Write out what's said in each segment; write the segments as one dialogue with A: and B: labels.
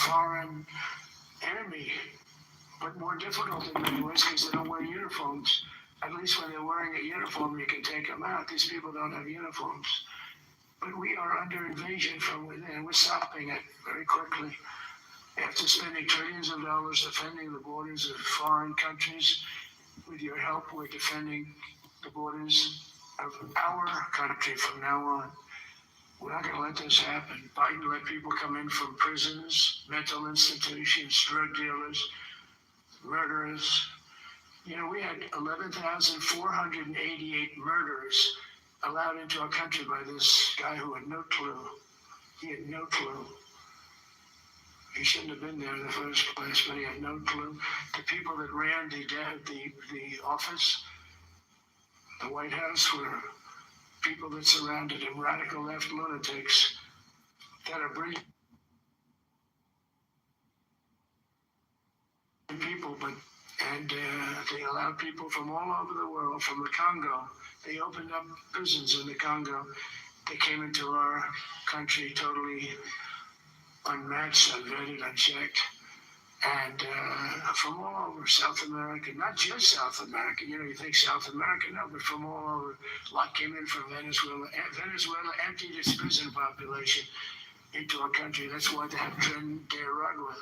A: foreign enemy, but more difficult in many ways because they don't wear uniforms. At least when they're wearing a uniform, you can take them out. These people don't have uniforms. But we are under invasion from within. We're stopping it very quickly. After spending trillions of dollars defending the borders of foreign countries, with your help, we're defending the borders of our country from now on. We're not going to let this happen. Biden let people come in from prisons, mental institutions, drug dealers, murderers. You know, we had 11,488 murderers allowed into our country by this guy who had no clue. He had no clue. He shouldn't have been there in the first place, but he had no clue. The people that ran the office, the White House, were people that surrounded him, radical left lunatics that are brilliant people, and they allowed people from all over the world, from the Congo. They opened up prisons in the Congo. They came into our country totally unmatched, unvetted, unchecked, and from all over South America, not just South America. You know, you think South America, no, but from all over. A lot came in from Venezuela. Venezuela emptied its prison population into our country. That's why they have Tren de Aragua,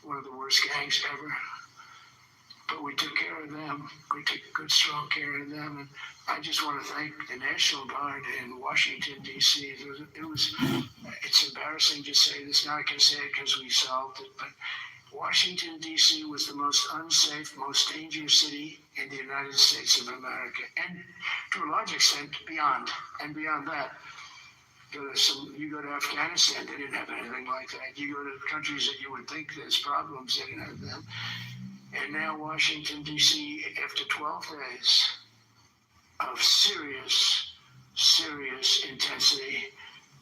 A: one of the worst gangs ever. But we took care of them. We took good, strong care of them. And I just want to thank the National Guard in Washington, D.C. It's embarrassing to say this. Now I can say it because we solved it. But Washington, D.C. was the most unsafe, most dangerous city in the United States of America. And to a large extent, beyond. And beyond that, you go to Afghanistan, they didn't have anything like that. You go to countries that you would think there's problems, they didn't have them. And now Washington, D.C., after 12 days of serious intensity,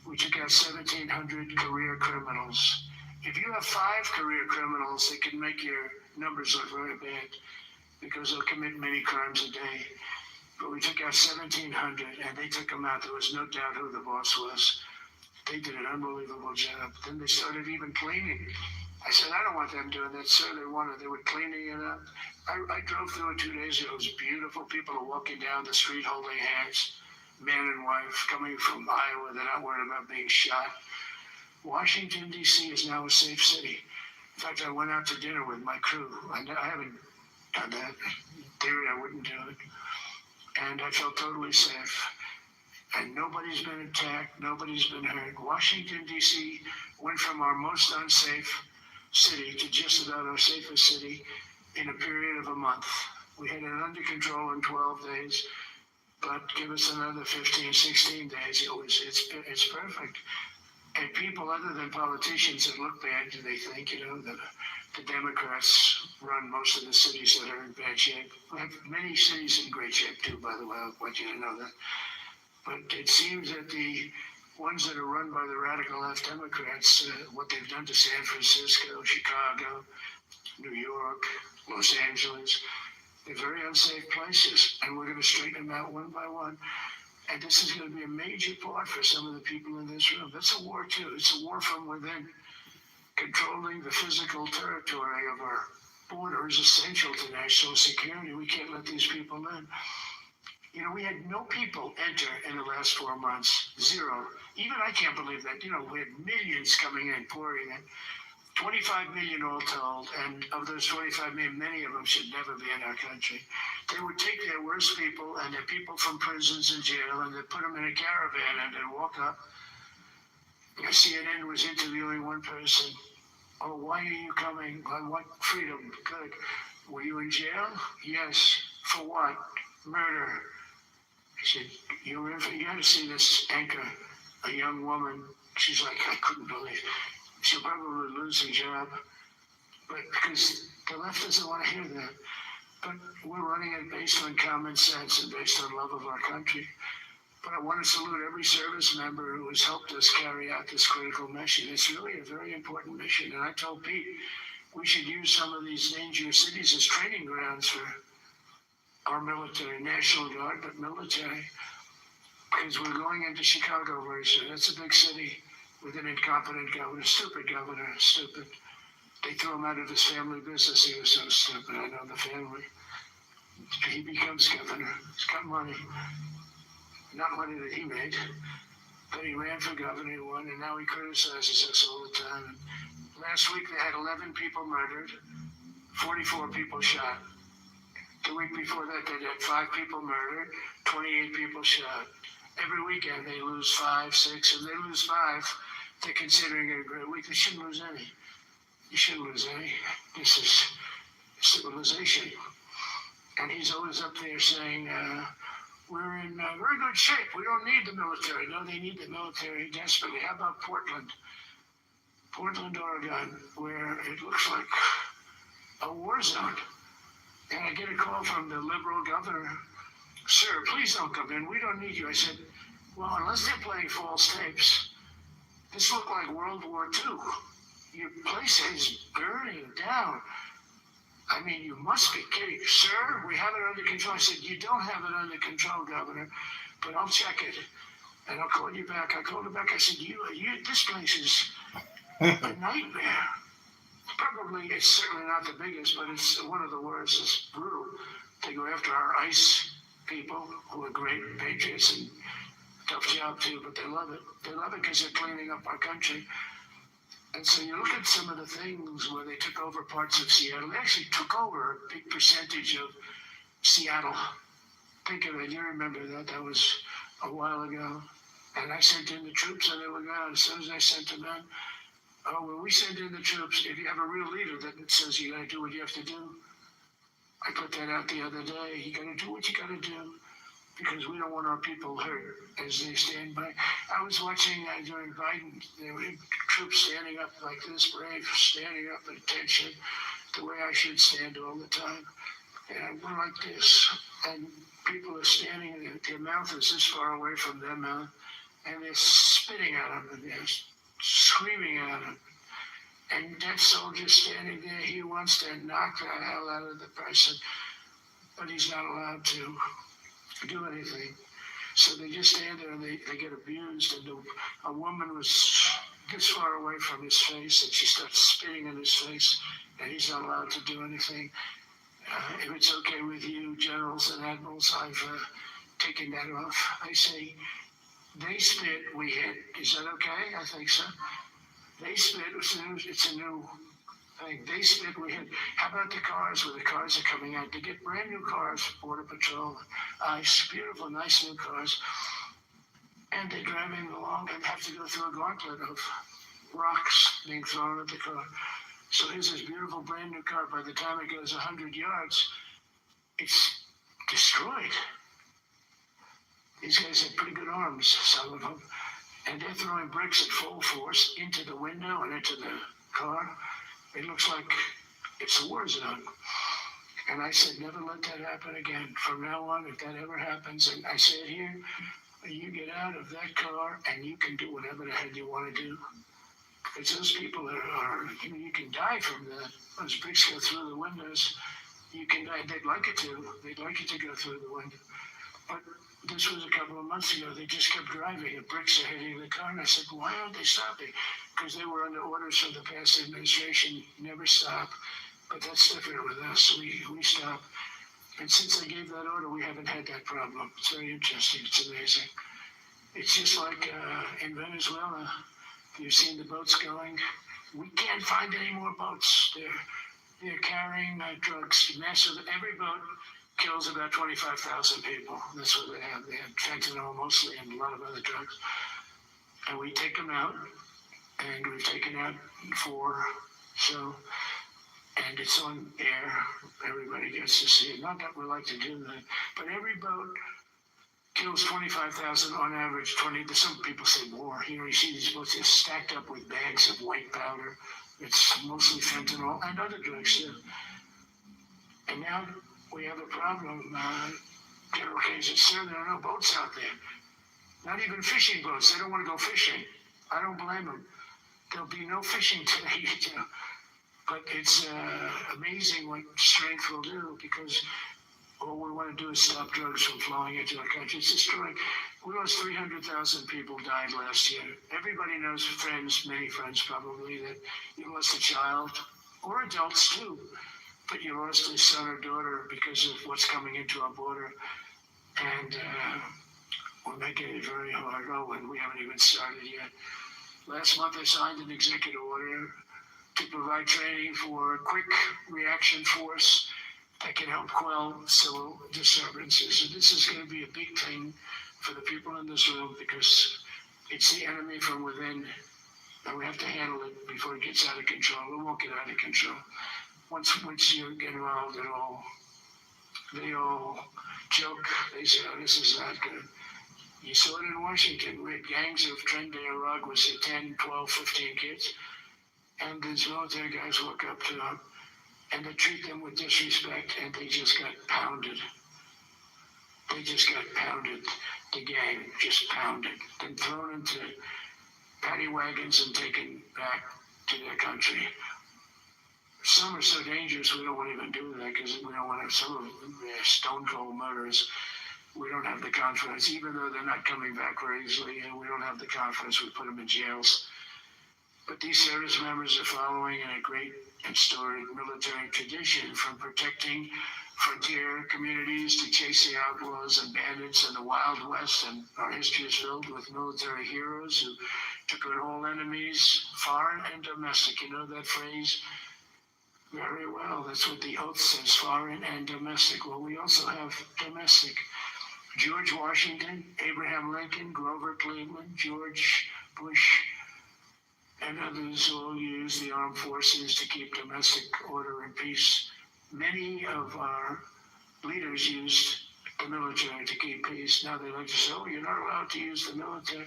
A: we took out 1,700 career criminals. If you have 5 career criminals, it can make your numbers look very bad because they'll commit many crimes a day. But we took out 1,700, and they took them out. There was no doubt who the boss was. They did an unbelievable job. Then they started even cleaning. I said, I don't want them doing that, sir. They were cleaning it up. I drove through it 2 days ago. It was beautiful. People are walking down the street holding hands, man and wife, coming from Iowa. They're not worried about being shot. Washington, D.C. is now a safe city. In fact, I went out to dinner with my crew. I haven't done that. In theory, I wouldn't do it. And I felt totally safe. And nobody's been attacked. Nobody's been hurt. Washington, D.C. went from our most unsafe city to just about our safest city in a period of a month. We had it under control in 12 days, but give us another 15, 16 days. It's perfect. And people other than politicians that look bad, they think, you know, that the Democrats run most of the cities that are in bad shape. We have many cities in great shape too, by the way. I want you to know that. But it seems that the ones that are run by the radical left Democrats, what they've done to San Francisco, Chicago, New York, Los Angeles, they're very unsafe places, and we're going to straighten them out one by one. And this is going to be a major part for some of the people in this room. That's a war too. It's a war from within. Controlling the physical territory of our border is essential to national security. We can't let these people in. You know, we had no people enter in the last 4 months. 0. Even I can't believe that. You know, we had millions coming in, pouring in. 25 million all told, and of those 25 million, many of them should never be in our country. They would take their worst people and their people from prisons and jail, and they'd put them in a caravan and they'd walk up. CNN was interviewing one person. Oh, why are you coming? On what freedom? Good. Were you in jail? Yes. For what? Murder. He said, you got to see this anchor, a young woman. She's like, I couldn't believe it. She'll probably lose her job, but because the left doesn't want to hear that. But we're running it based on common sense and based on love of our country. But I want to salute every service member who has helped us carry out this critical mission. It's really a very important mission. And I told Pete, we should use some of these dangerous cities as training grounds for our military, National Guard, but military. Because we're going into Chicago very soon. That's a big city. with an incompetent governor, stupid governor, stupid. They threw him out of his family business. He was so stupid. I know the family. He becomes governor. He's got money. Not money that he made, but he ran for governor, he won, and now he criticizes us all the time. Last week they had 11 people murdered, 44 people shot. The week before that they had 5 people murdered, 28 people shot. Every weekend they lose 5, 6. If they lose 5, they're considering it a great week. They shouldn't lose any. You shouldn't lose any. This is civilization. And he's always up there saying, we're in very good shape. We don't need the military. No, they need the military desperately. How about Portland? Portland, Oregon, where it looks like a war zone. And I get a call from the liberal governor. Sir, please don't come in. We don't need you. I said, well, unless they're playing false tapes, this looked like World War II. Your place is burning down. I mean, you must be kidding. Sir, we have it under control. I said, you don't have it under control, Governor, but I'll check it, and I'll call you back. I called him back. I said, this place is a nightmare. Probably, it's certainly not the biggest, but it's one of the worst. It's brutal. They go after our ICE people, who are great patriots and tough job too, but they love it. They love it because they're cleaning up our country. And so you look at some of the things where they took over parts of Seattle. They actually took over a big percentage of Seattle. Think of it. You remember that. That was a while ago. And I sent in the troops and they were gone. As soon as I sent them in, when we send in the troops, if you have a real leader that says you got to do what you have to do, I put that out the other day. You got to do what you got to do because we don't want our people hurt as they stand by. I was watching during Biden, there were troops standing up like this, brave, standing up at attention, the way I should stand all the time. And we're like this, and people are standing, and their mouth is this far away from their mouth, and they're spitting at them, and they're screaming at them. And that soldier standing there, he wants to knock the hell out of the person, but he's not allowed to do anything. So they just stand there and they get abused. And a woman was this far away from his face, and she starts spitting in his face, and he's not allowed to do anything. If it's okay with you, generals and admirals, I've taken that off. I say, they spit, we hit. Is that okay? I think so. They spit, it's a new thing. They spit, we hit. How about the cars, where the cars are coming out? They get brand new cars, Border Patrol, ICE, beautiful, nice new cars. And they're driving along and have to go through a gauntlet of rocks being thrown at the car. So here's this beautiful brand new car. By the time it goes 100 yards, it's destroyed. These guys have pretty good arms, some of them. And they're throwing bricks at full force into the window and into the car. It looks like it's a war zone. And I said, never let that happen again. From now on, if that ever happens, and I say it here, you get out of that car and you can do whatever the hell you want to do. Because those people you can die from that. Those bricks go through the windows. You can die. They'd like it to. They'd like it to go through the window. But this was a couple of months ago. They just kept driving. The bricks are hitting the car. And I said, why aren't they stopping? Because they were under orders from the past administration, never stop. But that's different with us. We stop. And since I gave that order, we haven't had that problem. It's very interesting. It's amazing. It's just like in Venezuela. You've seen the boats going. We can't find any more boats. They're carrying drugs. Massive. Every boat kills about 25,000 people. That's what they have. They have fentanyl mostly and a lot of other drugs. And we take them out, and we've taken out 4. So, and it's on air. Everybody gets to see it. Not that we like to do that, but every boat kills 25,000 on average. 20. Some people say more. You see these boats are stacked up with bags of white powder. It's mostly fentanyl and other drugs too. And now we have a problem. General Kane said, sir, there are no boats out there. Not even fishing boats. They don't want to go fishing. I don't blame them. There'll be no fishing today. But it's amazing what strength will do, because all we want to do is stop drugs from flowing into our country. It's destroying. We lost 300,000 people died last year. Everybody knows friends, many friends probably, that you lost a child, or adults too, but you lost a son or daughter because of what's coming into our border. And we're making it very hard. Oh, and we haven't even started yet. Last month I signed an executive order to provide training for a quick reaction force that can help quell civil disturbances. And this is going to be a big thing for the people in this room because it's the enemy from within, and we have to handle it before it gets out of control. It won't get out of control. Once you get involved at all, they all joke. They say, oh, this is not good. You saw it in Washington. We had gangs of Tren Rug with 10, 12, 15 kids. And these military guys walk up to them and they treat them with disrespect, and they just got pounded. They just got pounded. The gang just pounded. Then thrown into paddy wagons and taken back to their country. Some are so dangerous we don't want to even do that because we don't want to. Some of them are stone cold murderers. We don't have the confidence, even though they're not coming back very easily, and we don't have the confidence. We put them in jails. But these service members are following in a great and storied military tradition, from protecting frontier communities to chasing outlaws and bandits in the Wild West. And our history is filled with military heroes who took on all enemies, foreign and domestic. You know that phrase? Very well. That's what the oath says, foreign and domestic. Well, we also have domestic. George Washington, Abraham Lincoln, Grover Cleveland, George Bush, and others all use the armed forces to keep domestic order and peace. Many of our leaders used the military to keep peace. Now they like to say, oh, you're not allowed to use the military.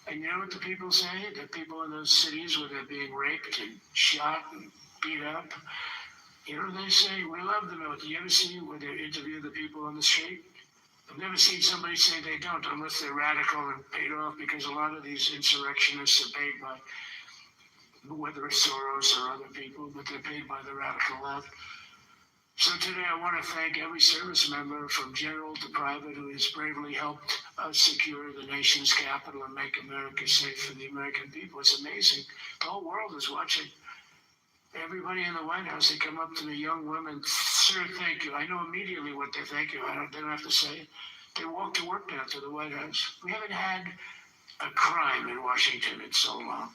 A: And you know what the people say? The people in those cities where they're being raped and shot and beat up, you know, they say, we love the military. You ever see where they interview the people on the street? I've never seen somebody say they don't, unless they're radical and paid off, because a lot of these insurrectionists are paid by, whether it's Soros or other people, but they're paid by the radical left. So today I want to thank every service member from general to private who has bravely helped us secure the nation's capital and make America safe for the American people. It's amazing. The whole world is watching. Everybody in the White House, they come up to me, young women, sir, thank you. I know immediately what they thank you. They don't have to say it. They walk to work now to the White House. We haven't had a crime in Washington in so long.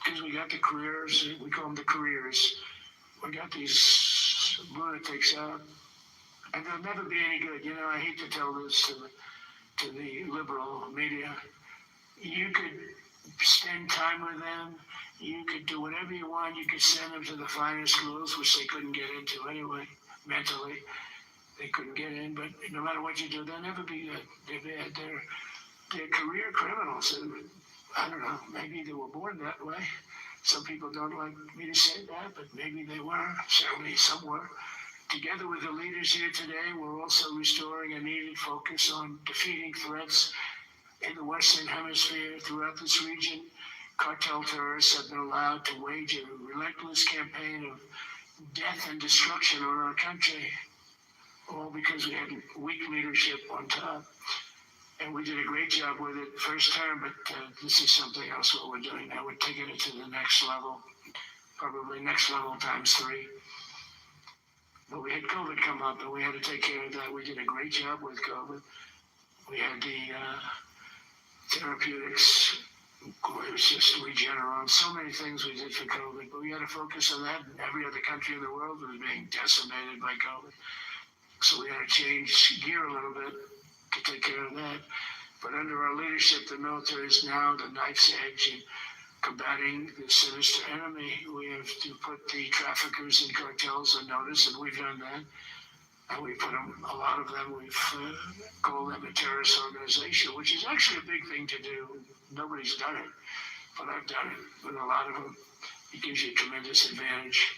A: Because we got the careers, we call them the careers. We got these lunatics out, and they'll never be any good. You know, I hate to tell this to the liberal media. You could spend time with them. You could do whatever you want. You could send them to the finest schools, which they couldn't get into anyway, mentally. They couldn't get in, but no matter what you do, they'll never be good. They're bad. They're career criminals. And I don't know, maybe they were born that way. Some people don't like me to say that, but maybe they were. Certainly some were. Together with the leaders here today, we're also restoring a needed focus on defeating threats in the Western Hemisphere. Throughout this region, cartel terrorists have been allowed to wage a relentless campaign of death and destruction on our country, all because we had weak leadership on top. And we did a great job with it first term, but this is something else what we're doing now. We're taking it to the next level, probably next level times 3. But we had COVID come up, and we had to take care of that. We did a great job with COVID. We had the therapeutics. It was just Regeneron. So many things we did for COVID, but we had to focus on that. And every other country in the world was being decimated by COVID. So we had to change gear a little bit to take care of that. But under our leadership, the military is now the knife's edge in combating the sinister enemy. We have to put the traffickers and cartels on notice, and we've done that. And we put them, a lot of them, we've called them a terrorist organization, which is actually a big thing to do. Nobody's done it, but I've done it with a lot of them. It gives you a tremendous advantage.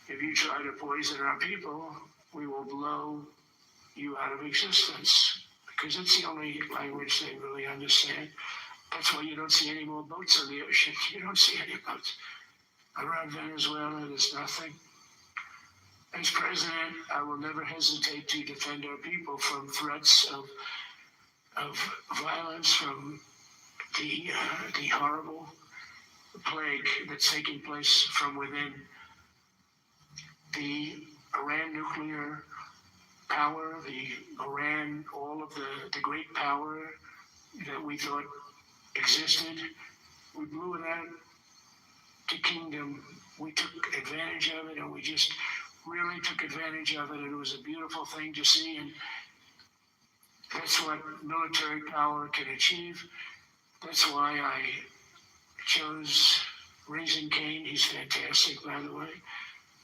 A: If you try to poison our people, we will blow you out of existence, because it's the only language they really understand. That's why you don't see any more boats on the ocean. You don't see any boats. Around Venezuela, there's nothing. As president, I will never hesitate to defend our people from threats of violence, from the horrible plague that's taking place from within. The Iran nuclear power, all of the great power that we thought existed, we blew it out to kingdom. We took advantage of it, and we just really took advantage of it, and it was a beautiful thing to see, and that's what military power can achieve. That's why I chose Raising Cane. He's fantastic, by the way.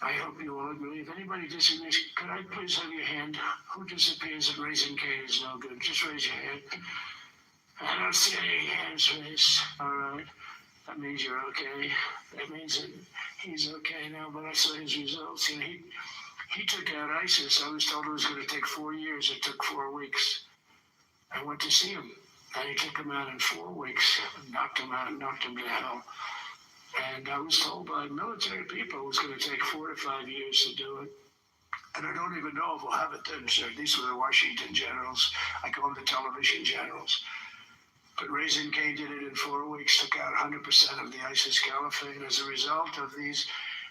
A: I hope you all agree. If anybody disagrees, could I please have your hand? Who disappears at Raising Cane is no good? Just raise your hand. I don't see any hands raised. All right. That means you're okay. That means that he's okay now, but I saw his results. And he took out ISIS. I was told it was going to take 4 years. It took 4 weeks. I went to see him, and he took him out in 4 weeks. Knocked him out, knocked him to hell. And I was told by military people it was going to take 4 to 5 years to do it. And I don't even know if we'll have it then, sir. These were the Washington generals. I call them the television generals. But Raising Cane did it in 4 weeks, took out 100% of the ISIS caliphate. As a result of these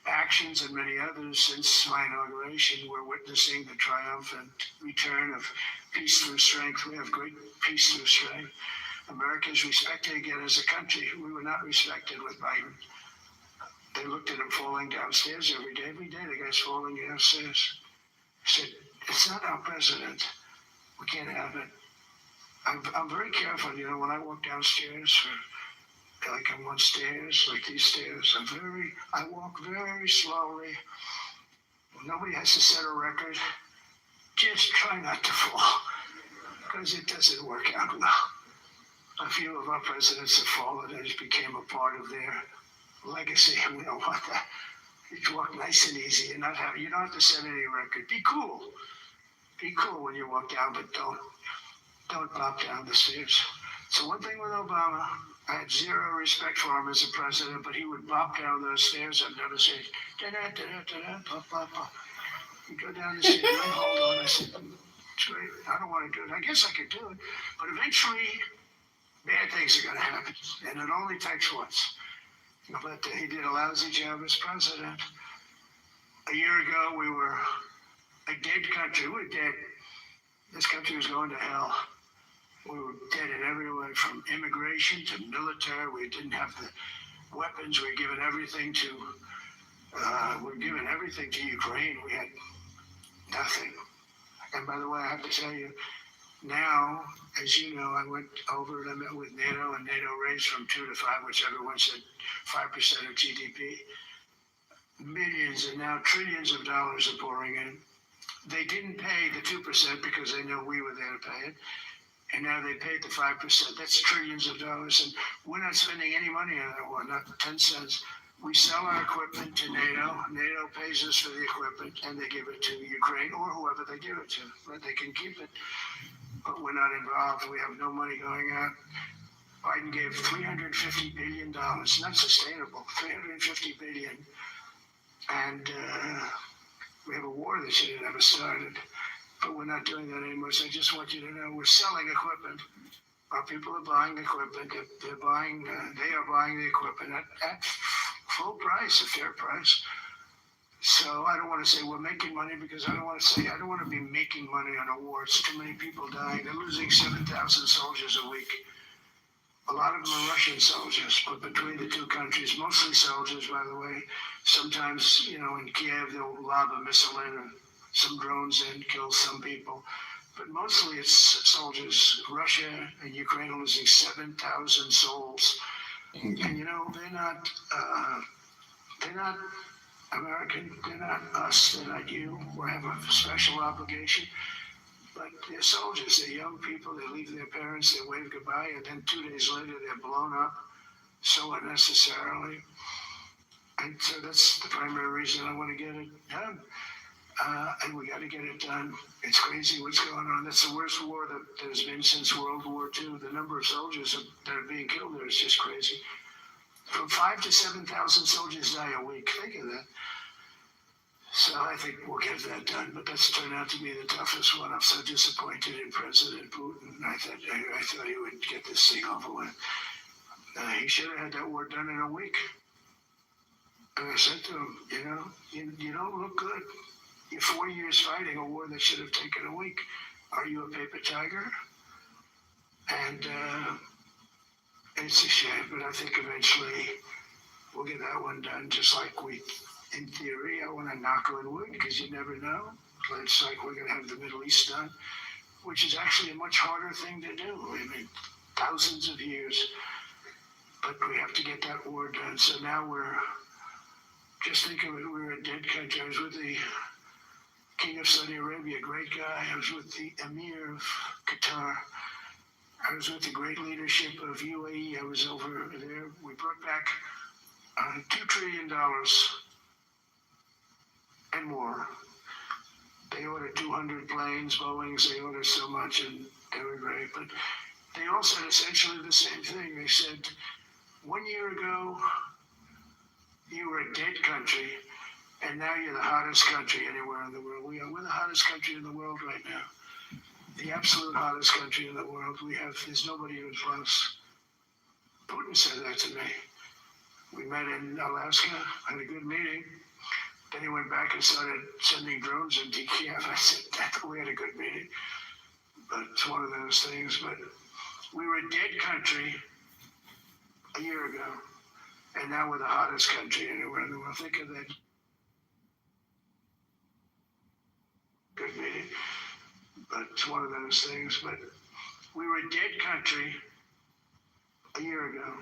A: actions and many others since my inauguration, we're witnessing the triumphant return of peace through strength. We have great peace through strength. America is respected again as a country. We were not respected with Biden. They looked at him falling downstairs every day. Every day the guy's falling downstairs. I said, it's not our president. We can't have it. I'm very careful, when I walk downstairs, like I'm on stairs, like these stairs, I walk very slowly. Nobody has to set a record. Just try not to fall, because it doesn't work out well. A few of our presidents have fallen, and it became a part of their legacy. We don't want that. You walk nice and easy. You don't have to set any record. Be cool. Be cool when you walk down, but don't pop down the stairs. So one thing with Obama, I had zero respect for him as a president, but he would bop down those stairs. I've never said, pop, pop, pop. He'd go down the stairs, hold on. I said, it's great. I don't want to do it. I guess I could do it. But eventually, bad things are going to happen. And it only takes once. But he did a lousy job as president. A year ago, we were a dead country. We were dead. This country was going to hell. We were dead in every way, from immigration to military. We didn't have the weapons. We were giving everything to Ukraine. We had nothing. And by the way, I have to tell you, now, as you know, I went over and I met with NATO, and NATO raised from 2 to 5, which everyone said 5% of GDP. Millions and now trillions of dollars are pouring in. They didn't pay the 2% because they know we were there to pay it. And now they paid the 5%. That's trillions of dollars. And we're not spending any money on that one, not 10 cents. We sell our equipment to NATO. NATO pays us for the equipment, and they give it to Ukraine or whoever they give it to. But they can keep it. But we're not involved. We have no money going out. Biden gave $350 billion. Not sustainable. $350 billion. And we have a war that should have never started. But we're not doing that anymore. So I just want you to know we're selling equipment. Our people are buying equipment. They are buying the equipment at full price, a fair price. So I don't want to say we're making money, because I don't want to be making money on a war. It's too many people dying. They're losing 7,000 soldiers a week. A lot of them are Russian soldiers, but between the two countries, mostly soldiers, by the way. Sometimes, in Kiev, they'll lob a missile in, or some drones in, kill some people. But mostly it's soldiers. Russia and Ukraine are losing 7,000 souls. And, they're not American. They're not us. They're not you. We have a special obligation. But they're soldiers. They're young people. They leave their parents. They wave goodbye. And then 2 days later, they're blown up so unnecessarily. And so that's the primary reason I want to get it done. And we got to get it done. It's crazy what's going on. That's the worst war that there's been since World War II. The number of soldiers that are being killed there is just crazy. From 5,000 to 7,000 soldiers die a week. Think of that. So I think we'll get that done, but that's turned out to be the toughest one. I'm so disappointed in President Putin. I thought he would get this thing over with. He should have had that war done in a week. And I said to him, you don't look good. You're 4 years fighting a war that should have taken a week. Are you a paper tiger? And it's a shame, but I think eventually we'll get that one done, just like in theory, I want to knock on wood because you never know. It's like we're going to have the Middle East done, which is actually a much harder thing to do. I mean, thousands of years, but we have to get that war done. So now just think of it, we're a dead country. I was with the King of Saudi Arabia, great guy. I was with the Emir of Qatar. I was with the great leadership of UAE. I was over there. We brought back $2 trillion and more. They ordered 200 planes, Boeings. They ordered so much, and they were great. But they all said essentially the same thing. They said, 1 year ago, you were a dead country, and now you're the hottest country anywhere in the world. We're the hottest country in the world right now. The absolute hottest country in the world. There's nobody even close. Putin said that to me. We met in Alaska, had a good meeting. Then he went back and started sending drones into Kiev. I said, we had a good meeting. But it's one of those things. But we were a dead country a year ago, and now we're the hottest country anywhere in the world. Think of that. Good meeting. But it's one of those things. But we were a dead country a year ago,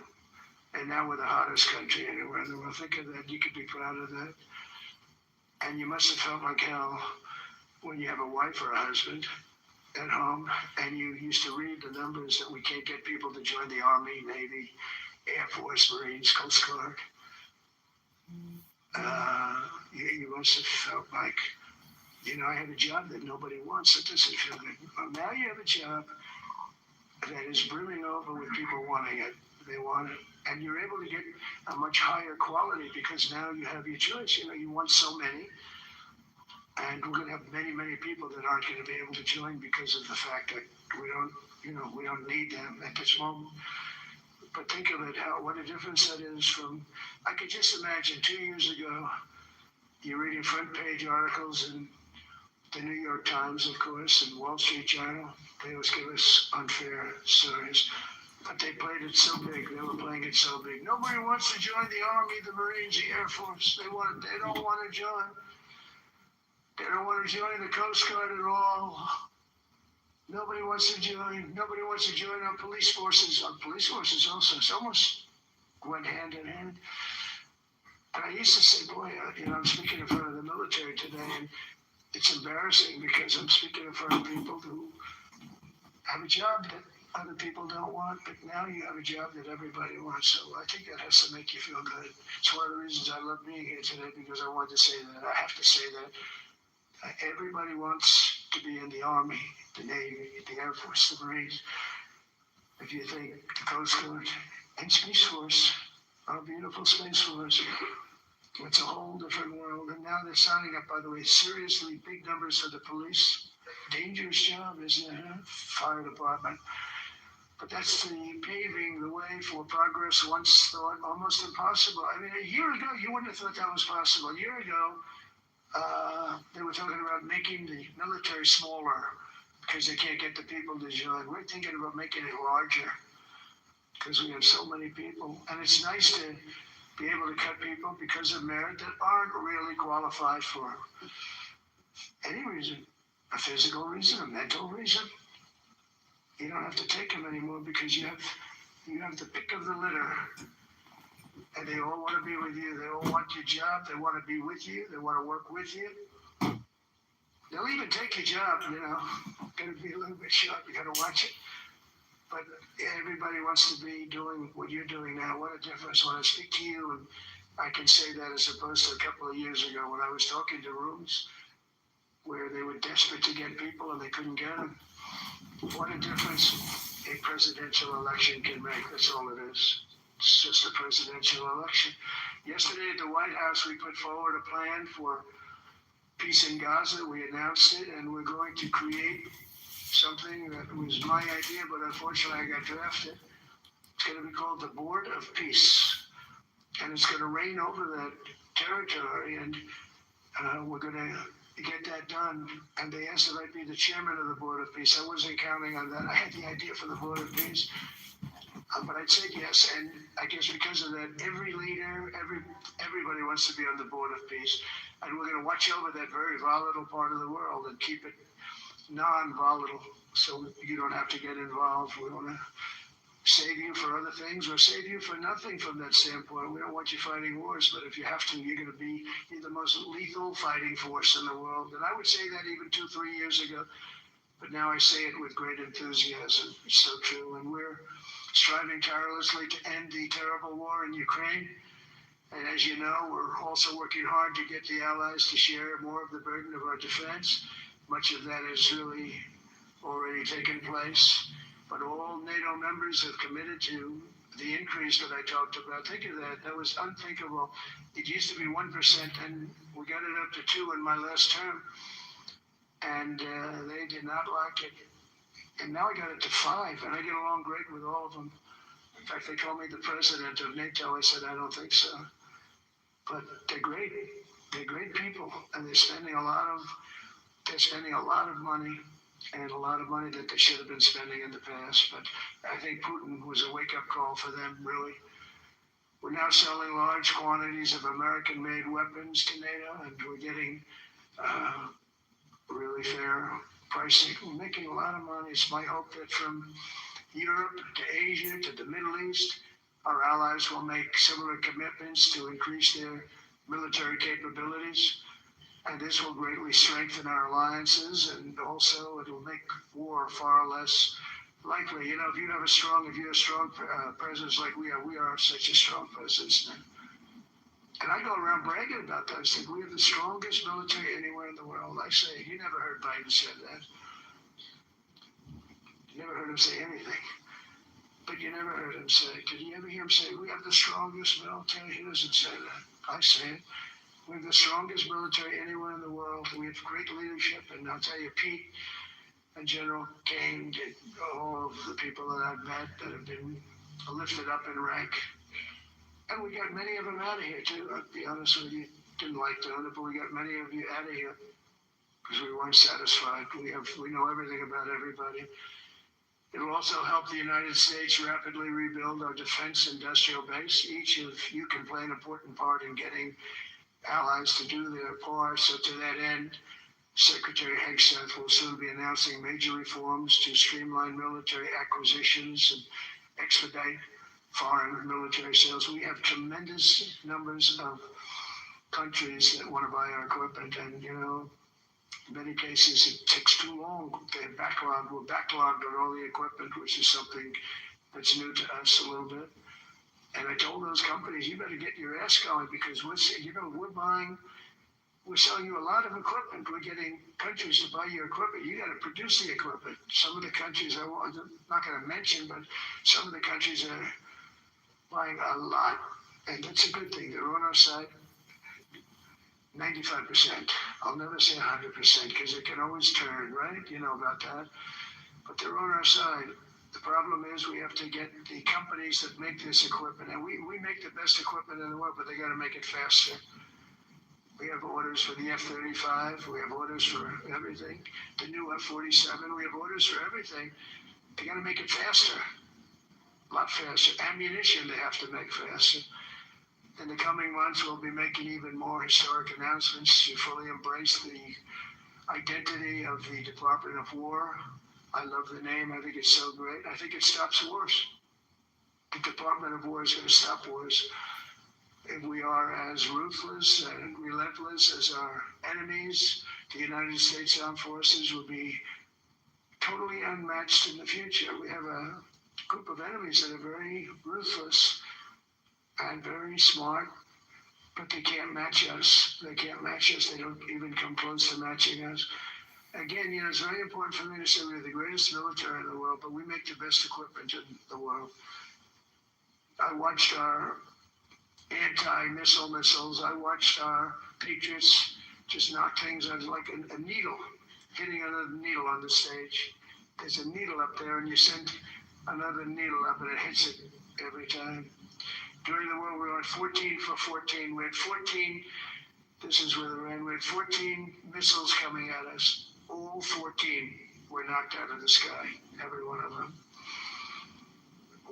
A: and now we're the hottest country anywhere in the world. Think of that. You could be proud of that. And you must have felt like hell when you have a wife or a husband at home, and you used to read the numbers that we can't get people to join the Army, Navy, Air Force, Marines, Coast Guard. You must have felt like, I have a job that nobody wants. It doesn't feel good. Well, now you have a job that is brimming over with people wanting it. They want it. And you're able to get a much higher quality because now you have your choice. You want so many. And we're going to have many, many people that aren't going to be able to join because of the fact that we don't need them at this moment. But think of it, what a difference that is from, I could just imagine 2 years ago, you're reading front page articles in the New York Times, of course, and Wall Street Journal. They always give us unfair stories. But they played it so big. They were playing it so big. Nobody wants to join the Army, the Marines, the Air Force. They don't want to join. They don't want to join the Coast Guard at all. Nobody wants to join. Nobody wants to join our police forces. Our police forces also. It's almost went hand in hand. And I used to say, boy, I'm speaking in front of the military today, and it's embarrassing because I'm speaking in front of people who have a job that other people don't want, but now you have a job that everybody wants. So I think that has to make you feel good. It's one of the reasons I love being here today, because I wanted to say that. I have to say that everybody wants to be in the Army, the Navy, the Air Force, the Marines. If you think the Coast Guard and Space Force, our beautiful Space Force, it's a whole different world. And now they're signing up, by the way, seriously big numbers for the police. Dangerous job, isn't it? Fire department. But that's the paving the way for progress once thought almost impossible. I mean, a year ago, you wouldn't have thought that was possible. A year ago, they were talking about making the military smaller because they can't get the people to join. We're thinking about making it larger because we have so many people. And it's nice to be able to cut people because of merit that aren't really qualified for any reason, a physical reason, a mental reason. You don't have to take them anymore because you have the pick of the litter. And they all want to be with you. They all want your job. They want to be with you. They want to work with you. They'll even take your job, Got to be a little bit sharp. You got to watch it. But everybody wants to be doing what you're doing now. What a difference when I speak to you. And I can say that as opposed to a couple of years ago when I was talking to rooms where they were desperate to get people and they couldn't get them. What a difference a presidential election can make. That's all it is. It's just a presidential election. Yesterday at the White House, we put forward a plan for peace in Gaza. We announced it, and we're going to create something that was my idea, but unfortunately I got drafted. It's going to be called the Board of Peace, and it's going to reign over that territory, and we're going to get that done. And they asked if I'd be the chairman of the Board of Peace. I wasn't counting on that. I had the idea for the Board of Peace, but I said yes. And I guess because of that, every leader, everybody wants to be on the Board of Peace. And we're going to watch over that very volatile part of the world and keep it non-volatile, so you don't have to get involved. We want to save you for other things or save you for nothing from that standpoint. We don't want you fighting wars, but if you have to, you're going to be the most lethal fighting force in the world. And I would say that even 2-3 years ago, but now I say it with great enthusiasm. It's so true. And we're striving tirelessly to end the terrible war in Ukraine. And as you know, we're also working hard to get the allies to share more of the burden of our defense. Much of that has really already taken place. But all NATO members have committed to the increase that I talked about. Think of that. That was unthinkable. It used to be 1%, and we got it up to 2% in my last term. And they did not like it. And now I got it to 5%, and I get along great with all of them. In fact, they called me the president of NATO. I said, I don't think so. But they're great. They're great people, and they're spending a lot of money, and a lot of money that they should have been spending in the past. But I think Putin was a wake-up call for them, really. We're now selling large quantities of American-made weapons to NATO, and we're getting really fair pricing. We're making a lot of money. It's my hope that from Europe to Asia to the Middle East, our allies will make similar commitments to increase their military capabilities. And this will greatly strengthen our alliances, and also it will make war far less likely. You know, if you're a strong presence like we are such a strong presence now. And I go around bragging about that. I say, we have the strongest military anywhere in the world. I say, you never heard Biden say that. You never heard him say anything. But you never heard him say, did you ever hear him say, we have the strongest military? He doesn't say that. I say it. We have the strongest military anywhere in the world. We have great leadership. And I'll tell you, Pete and General Kane, all of the people that I've met that have been lifted up in rank. And we got many of them out of here, too. I'll be honest with you. Didn't like doing it, but we got many of you out of here because we weren't satisfied. We know everything about everybody. It will also help the United States rapidly rebuild our defense industrial base. Each of you can play an important part in getting allies to do their part. So to that end, Secretary Hegseth will soon be announcing major reforms to streamline military acquisitions and expedite foreign military sales. We have tremendous numbers of countries that want to buy our equipment, and you know, in many cases it takes too long. We're backlogged on all the equipment, which is something that's new to us a little bit. And I told those companies, you better get your ass going, because we're selling you a lot of equipment. We're getting countries to buy your equipment. You got to produce the equipment. Some of the countries I'm not going to mention, but some of the countries are buying a lot, and that's a good thing. They're on our side. 95%. I'll never say 100% because it can always turn, right? You know about that. But they're on our side. The problem is we have to get the companies that make this equipment, and we make the best equipment in the world, but they got to make it faster. We have orders for the F-35. We have orders for everything. The new F-47. We have orders for everything. They got to make it faster. A lot faster. Ammunition they have to make faster. In the coming months, we'll be making even more historic announcements to fully embrace the identity of the Department of War. I love the name. I think it's so great. I think it stops wars. The Department of War is going to stop wars. If we are as ruthless and relentless as our enemies, the United States Armed Forces will be totally unmatched in the future. We have a group of enemies that are very ruthless and very smart, but they can't match us. They can't match us. They don't even come close to matching us. Again, you know, it's very important for me to say we're the greatest military in the world, but we make the best equipment in the world. I watched our anti-missile missiles. I watched our Patriots just knock things out like a needle, hitting another needle on the stage. There's a needle up there, and you send another needle up, and it hits it every time. During the war, we went 14 for 14. We had 14, this is where the rain, we had 14 missiles coming at us. All 14 were knocked out of the sky, every one of them.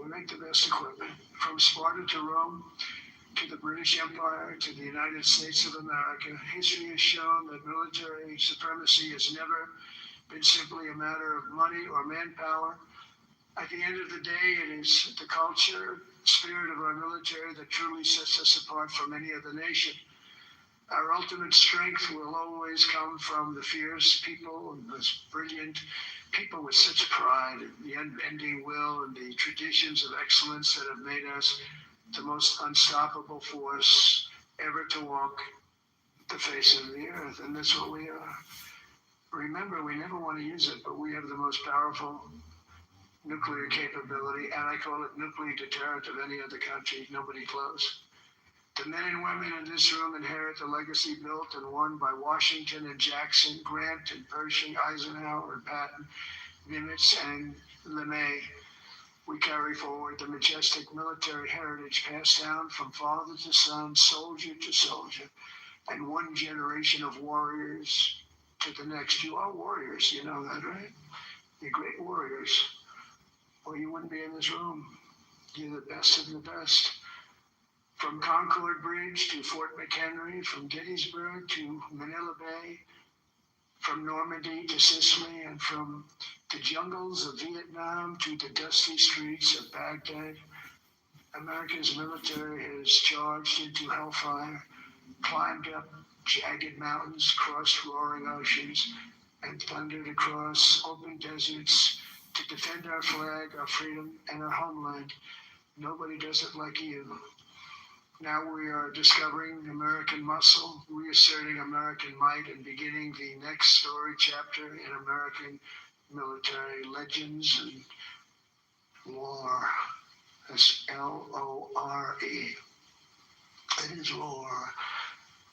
A: We make the best equipment. From Sparta to Rome, to the British Empire, to the United States of America, history has shown that military supremacy has never been simply a matter of money or manpower. At the end of the day, it is the culture, spirit of our military that truly sets us apart from any other nation. Our ultimate strength will always come from the fierce people and those brilliant people with such pride, and the unbending will and the traditions of excellence that have made us the most unstoppable force ever to walk the face of the earth. And that's what we are. Remember, we never want to use it, but we have the most powerful nuclear capability, and I call it nuclear deterrent of any other country, nobody close. The men and women in this room inherit the legacy built and won by Washington and Jackson, Grant and Pershing, Eisenhower and Patton, Nimitz and LeMay. We carry forward the majestic military heritage passed down from father to son, soldier to soldier, and one generation of warriors to the next. You are warriors, you know that, right? You're great warriors, or you wouldn't be in this room. You're the best of the best. From Concord Bridge to Fort McHenry, from Gettysburg to Manila Bay, from Normandy to Sicily, and from the jungles of Vietnam to the dusty streets of Baghdad, America's military has charged into hellfire, climbed up jagged mountains, crossed roaring oceans, and thundered across open deserts to defend our flag, our freedom, and our homeland. Nobody does it like you. Now we are discovering American muscle, reasserting American might, and beginning the next story chapter in American military legends and war. That's L-O-R-E. It is war.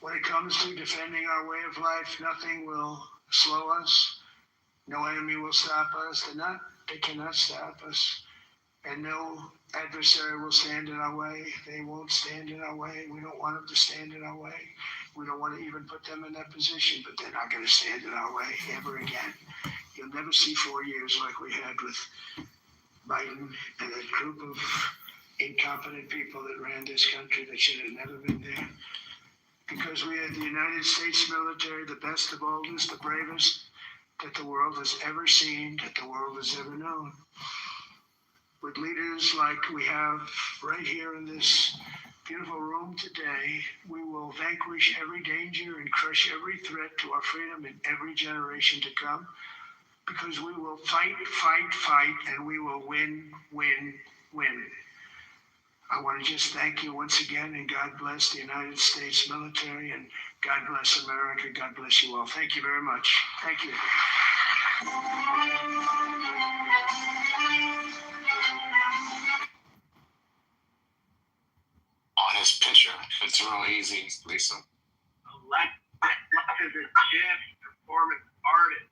A: When it comes to defending our way of life, nothing will slow us. No enemy will stop us. They cannot stop us. And no adversary will stand in our way. They won't stand in our way. We don't want them to stand in our way. We don't want to even put them in that position, but they're not going to stand in our way ever again. You'll never see 4 years like we had with Biden and that group of incompetent people that ran this country that should have never been there. Because we had the United States military, the best, the boldest, the bravest that the world has ever seen, that the world has ever known. With leaders like we have right here in this beautiful room today, we will vanquish every danger and crush every threat to our freedom in every generation to come, because we will fight, fight, fight, and we will win, win, win. I want to just thank you once again, and God bless the United States military, and God bless America. God bless you all. Thank you very much. Thank you.
B: On his picture, it's real easy, Lisa.
C: Life is a gem performance artist.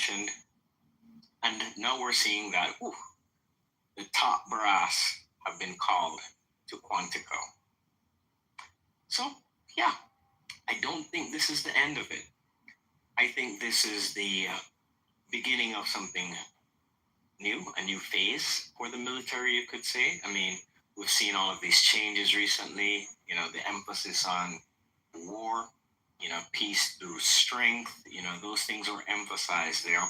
D: transitioned, and now we're seeing that the top brass have been called to Quantico. So, yeah, I don't think this is the end of it. I think this is the beginning of something new, a new phase for the military, you could say. I mean, we've seen all of these changes recently, the emphasis on war, peace through strength, those things were emphasized there.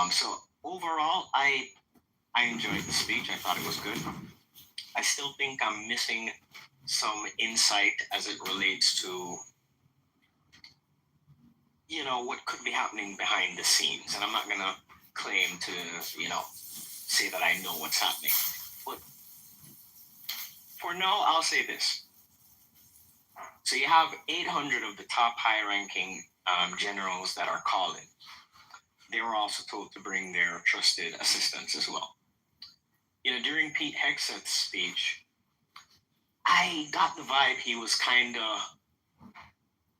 D: So overall, I enjoyed the speech. I thought it was good. I still think I'm missing some insight as it relates to, what could be happening behind the scenes. And I'm not going to claim to, say that I know what's happening. But for now, I'll say this. So you have 800 of the top high-ranking generals that are calling. They were also told to bring their trusted assistants as well. During Pete Hegseth's speech, I got the vibe he was kind of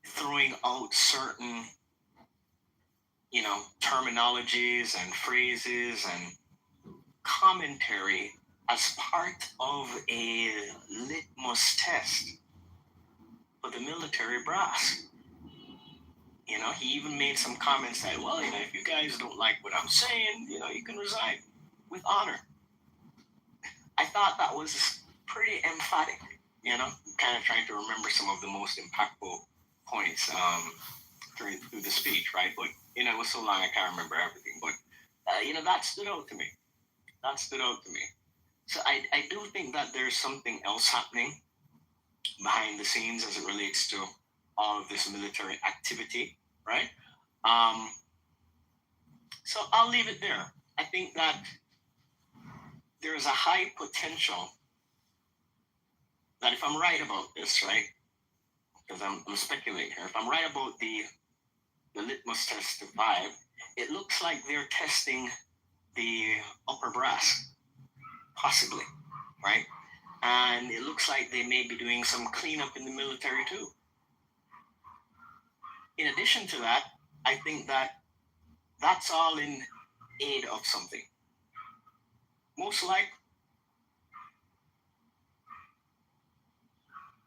D: throwing out certain, terminologies and phrases and commentary as part of a litmus test for the military brass. He even made some comments that, well, if you guys don't like what I'm saying, you can resign with honor. I thought that was pretty emphatic, kind of trying to remember some of the most impactful points through the speech, right? But, it was so long I can't remember everything. But, that stood out to me. So I do think that there's something else happening behind the scenes as it relates to all of this military activity, right? So I'll leave it there. I think that there's a high potential that if I'm right about this, right, because I'm speculating here, if I'm right about the litmus test to 5, it looks like they're testing the upper brass, possibly, right? And it looks like they may be doing some cleanup in the military too. In addition to that, I think that that's all in aid of something. Most likely,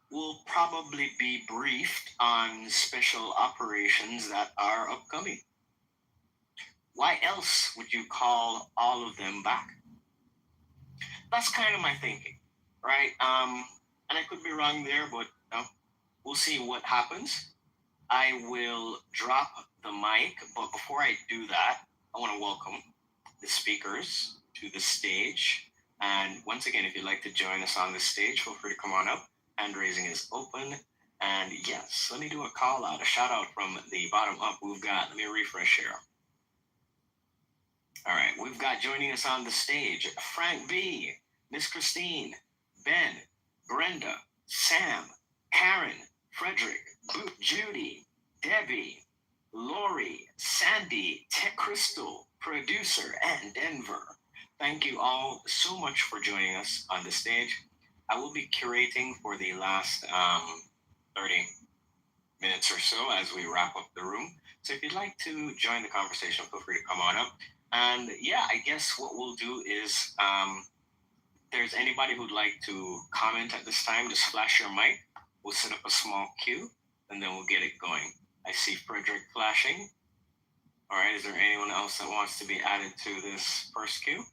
D: we'll probably be briefed on special operations that are upcoming. Why else would you call all of them back? That's kind of my thinking, right? And I could be wrong there, but we'll see what happens. I will drop the mic, but before I do that, I want to welcome the speakers to the stage. And once again, if you'd like to join us on the stage, feel free to come on up. Hand raising is open. And yes, let me do a call out, a shout out from the bottom up. Let me refresh here. All right, we've got joining us on the stage, Frank B, Miss Christine, Ben, Brenda, Sam, Karen, Frederick, Judy, Debbie, Lori, Sandy, Tech Crystal, producer, and Denver. Thank you all so much for joining us on the stage. I will be curating for the last 30 minutes or so as we wrap up the room. So if you'd like to join the conversation, feel free to come on up. And yeah, I guess what we'll do is if there's anybody who'd like to comment at this time, just flash your mic. We'll set up a small queue and then we'll get it going. I see Frederick flashing. All right, is there anyone else that wants to be added to this first queue?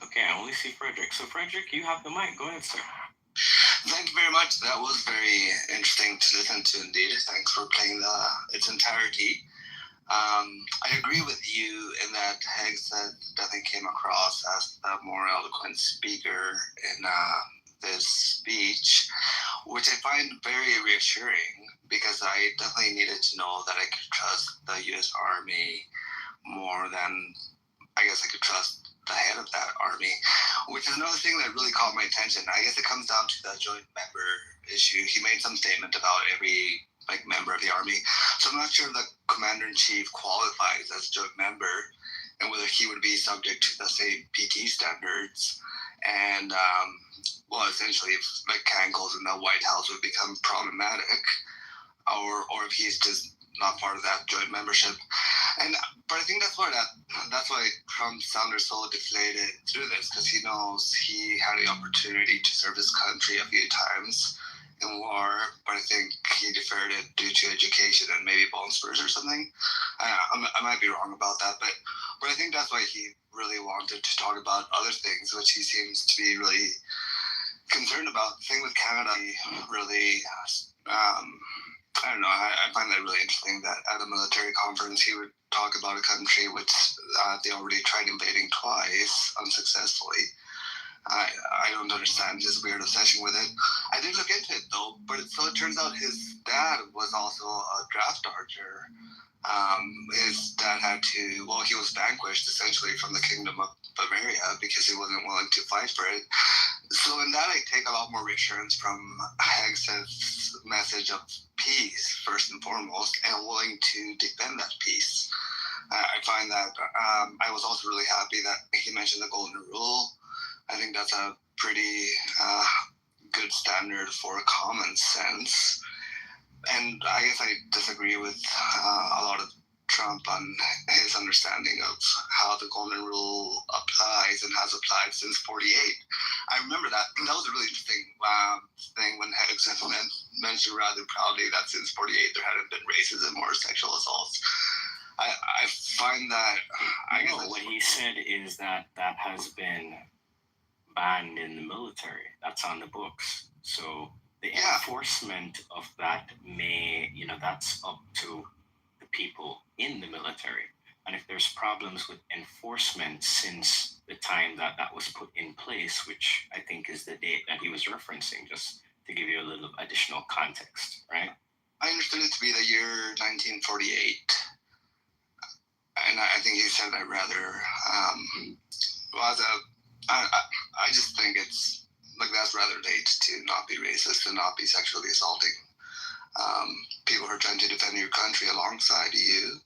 D: Okay, I only see Frederick. So Frederick, you have the mic. Go ahead, sir.
E: Thank you very much. That was very interesting to listen to indeed. Thanks for playing its entirety. I agree with you in that Hegseth definitely came across as the more eloquent speaker in this speech, which I find very reassuring because I definitely needed to know that I could trust the U.S. Army more than I guess I could trust the head of that army, which is another thing that really caught my attention. I guess it comes down to the joint member issue. He made some statement about every member of the army. So I'm not sure if the commander-in-chief qualifies as a joint member and whether he would be subject to the same PT standards. And, essentially, if Cancels in the White House would become problematic, or if he's just not part of that joint membership. But I think that's why Trump sounded so deflated through this, because he knows he had the opportunity to serve his country a few times in war, but I think he deferred it due to education and maybe bone spurs or something. I might be wrong about that, but I think that's why he really wanted to talk about other things, which he seems to be really concerned about. The thing with Canada, he really, I don't know, I find that really interesting that at a military conference he would talk about a country which they already tried invading twice unsuccessfully. I don't understand his weird obsession with it. I did look into it though, but it turns out his dad was also a draft dodger. His dad had to, he was vanquished essentially from the Kingdom of Bavaria because he wasn't willing to fight for it. So in that, I take a lot more reassurance from Hegseth's message of peace, first and foremost, and willing to defend that peace. I find that I was also really happy that he mentioned the Golden Rule. I think that's a pretty good standard for common sense. And I guess I disagree with a lot of Trump on his understanding of how the Golden Rule applies and has applied since 48. I remember that. That was a really interesting thing when Hegseth mentioned rather proudly that since 48 there hadn't been racism or sexual assaults. I find that...
D: what he said is that has been banned in the military. That's on the books. So the enforcement of that that's up to the people in the military. And if there's problems with enforcement since the time that was put in place, which I think is the date that he was referencing, just to give you a little additional context, right?
E: I understood it to be the year 1948. And I think he said that rather, I just think it's like that's rather late to not be racist and not be sexually assaulting people who are trying to defend your country alongside you.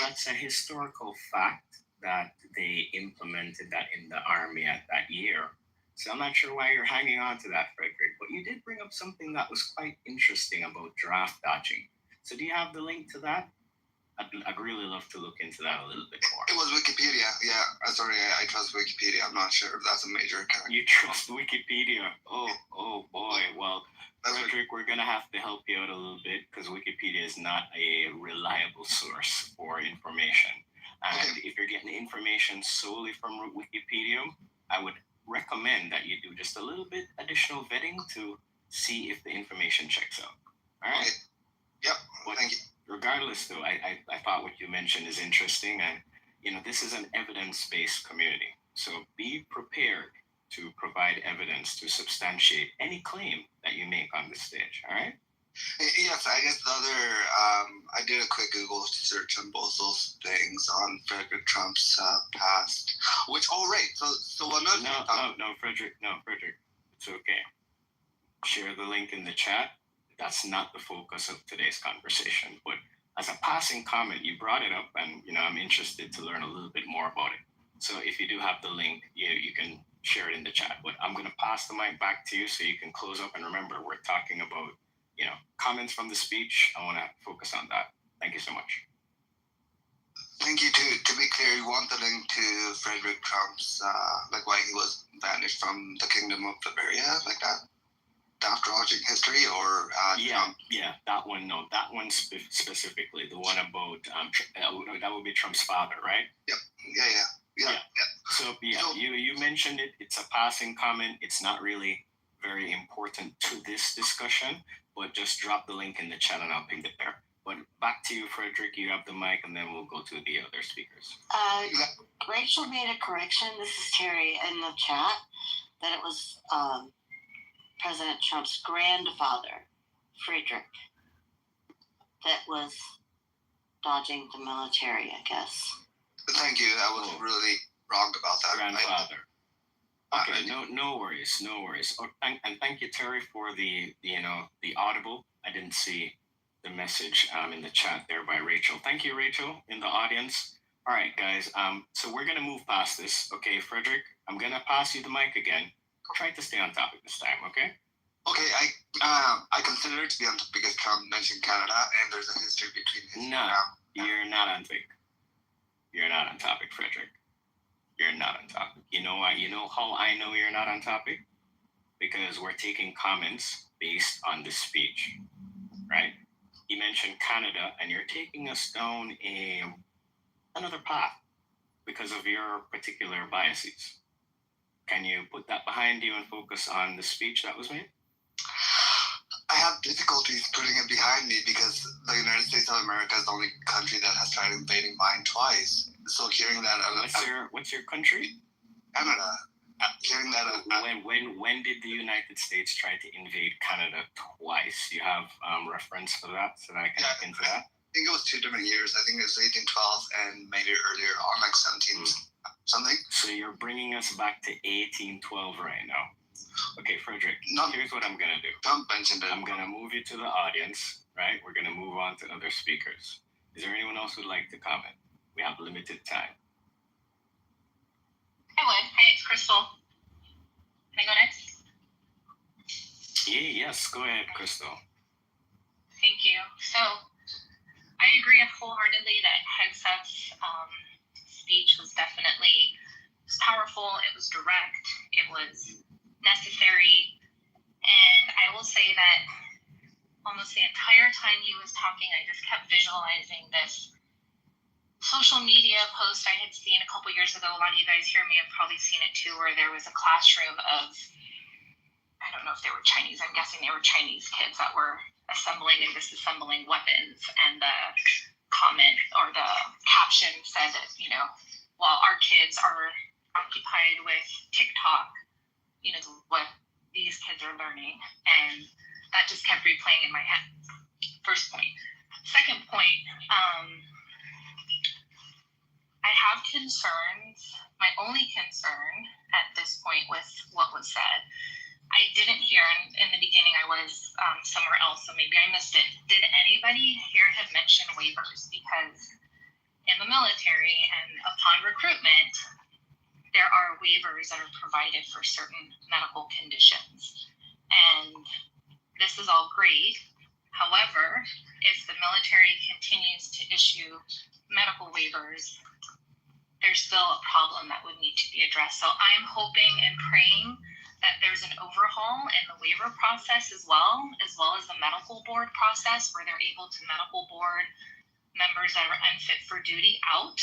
D: That's a historical fact that they implemented that in the army at that year. So I'm not sure why you're hanging on to that, Frederick, but you did bring up something that was quite interesting about draft dodging. So do you have the link to that? I'd really love to look into that a little bit more.
E: It was Wikipedia. Yeah, sorry, I trust Wikipedia. I'm not sure if that's a major account.
D: You trust Wikipedia? Oh boy. Well, Frederick, we're going to have to help you out a little bit because Wikipedia is not a reliable source for information. And if you're getting information solely from Wikipedia, I would recommend that you do just a little bit additional vetting to see if the information checks out. All right?
E: Okay. Yep, thank you.
D: Regardless, though, I thought what you mentioned is interesting. And, this is an evidence-based community. So be prepared to provide evidence to substantiate any claim that you make on the stage. All right?
E: Yes, I guess the other, I did a quick Google search on both those things on Frederick Trump's past, which, so another
D: No, Frederick, it's okay. Share the link in the chat. That's not the focus of today's conversation, but as a passing comment, you brought it up and, I'm interested to learn a little bit more about it. So if you do have the link, you can share it in the chat, but I'm going to pass the mic back to you so you can close up. And remember, we're talking about, comments from the speech. I want to focus on that. Thank you so much.
E: Thank you. To be clear, you want the link to Frederick Trump's, why he was banished from the Kingdom of Bavaria, like that? Draft dodging history, or
D: that one. No, that one specifically, the one about that would be Trump's father, right?
E: Yep. Yeah.
D: So you mentioned it. It's a passing comment. It's not really very important to this discussion, but just drop the link in the chat and I'll ping it there. But back to you, Frederick. You have the mic, and then we'll go to the other speakers.
F: Rachel made a correction. This is Terry in the chat that it was. President Trump's grandfather, Frederick, that was dodging the military, I guess.
E: Thank you. I was really wrong about that.
D: Grandfather. Okay, no worries. Oh, thank you, Terry, for the audible. I didn't see the message in the chat there by Rachel. Thank you, Rachel, in the audience. All right, guys. So we're gonna move past this. Okay, Frederick, I'm gonna pass you the mic again. Try to stay on topic this time, okay?
E: Okay, I consider it to be on topic because Trump mentioned Canada, and there's a history between his.
D: No, you're not on topic. You're not on topic, Frederick. You're not on topic. You know why? You know how I know you're not on topic? Because we're taking comments based on the speech, right? You mentioned Canada, and you're taking us down another path because of your particular biases. Can you put that behind you and focus on the speech that was made?
E: I have difficulties putting it behind me because the United States of America is the only country that has tried invading mine twice. So hearing that,
D: What's your country?
E: Canada. Hearing that,
D: when did the United States try to invade Canada twice? You have reference for that, so that I can look into that.
E: I think it was 2 different years. I think it was 1812 and maybe earlier on, like 17 something.
D: So you're bringing us back to 1812 right now. Okay, Frederick, here's what I'm going to do.
E: Trump mentioned it.
D: I'm going to move you to the audience, right? We're going to move on to other speakers. Is there anyone else who'd like to comment? We have limited time.
G: I would. Hi, it's Crystal. Can I go next?
D: Yes, go ahead, Crystal.
G: Thank you. So, I agree wholeheartedly that Hegseth's speech was definitely powerful. It was direct. It was necessary. And I will say that almost the entire time he was talking, I just kept visualizing this social media post I had seen a couple years ago. A lot of you guys here may have probably seen it too, where there was a classroom of, I don't know if they were Chinese, I'm guessing they were Chinese kids that were assembling and disassembling weapons, and the comment or the caption said that, you know, while our kids are occupied with TikTok, you know, what these kids are learning, and that just kept replaying in my head. First point. Second point, I have concerns. My only concern at this point with what was said, I didn't hear in the beginning. I was somewhere else, so maybe I missed it. Did anybody here have mentioned waivers? Because in the military and upon recruitment, there are waivers that are provided for certain medical conditions. And this is all great. However, if the military continues to issue medical waivers, there's still a problem that would need to be addressed. So I'm hoping and praying that there's an overhaul in the waiver process as well as the medical board process, where they're able to medical board members that are unfit for duty out.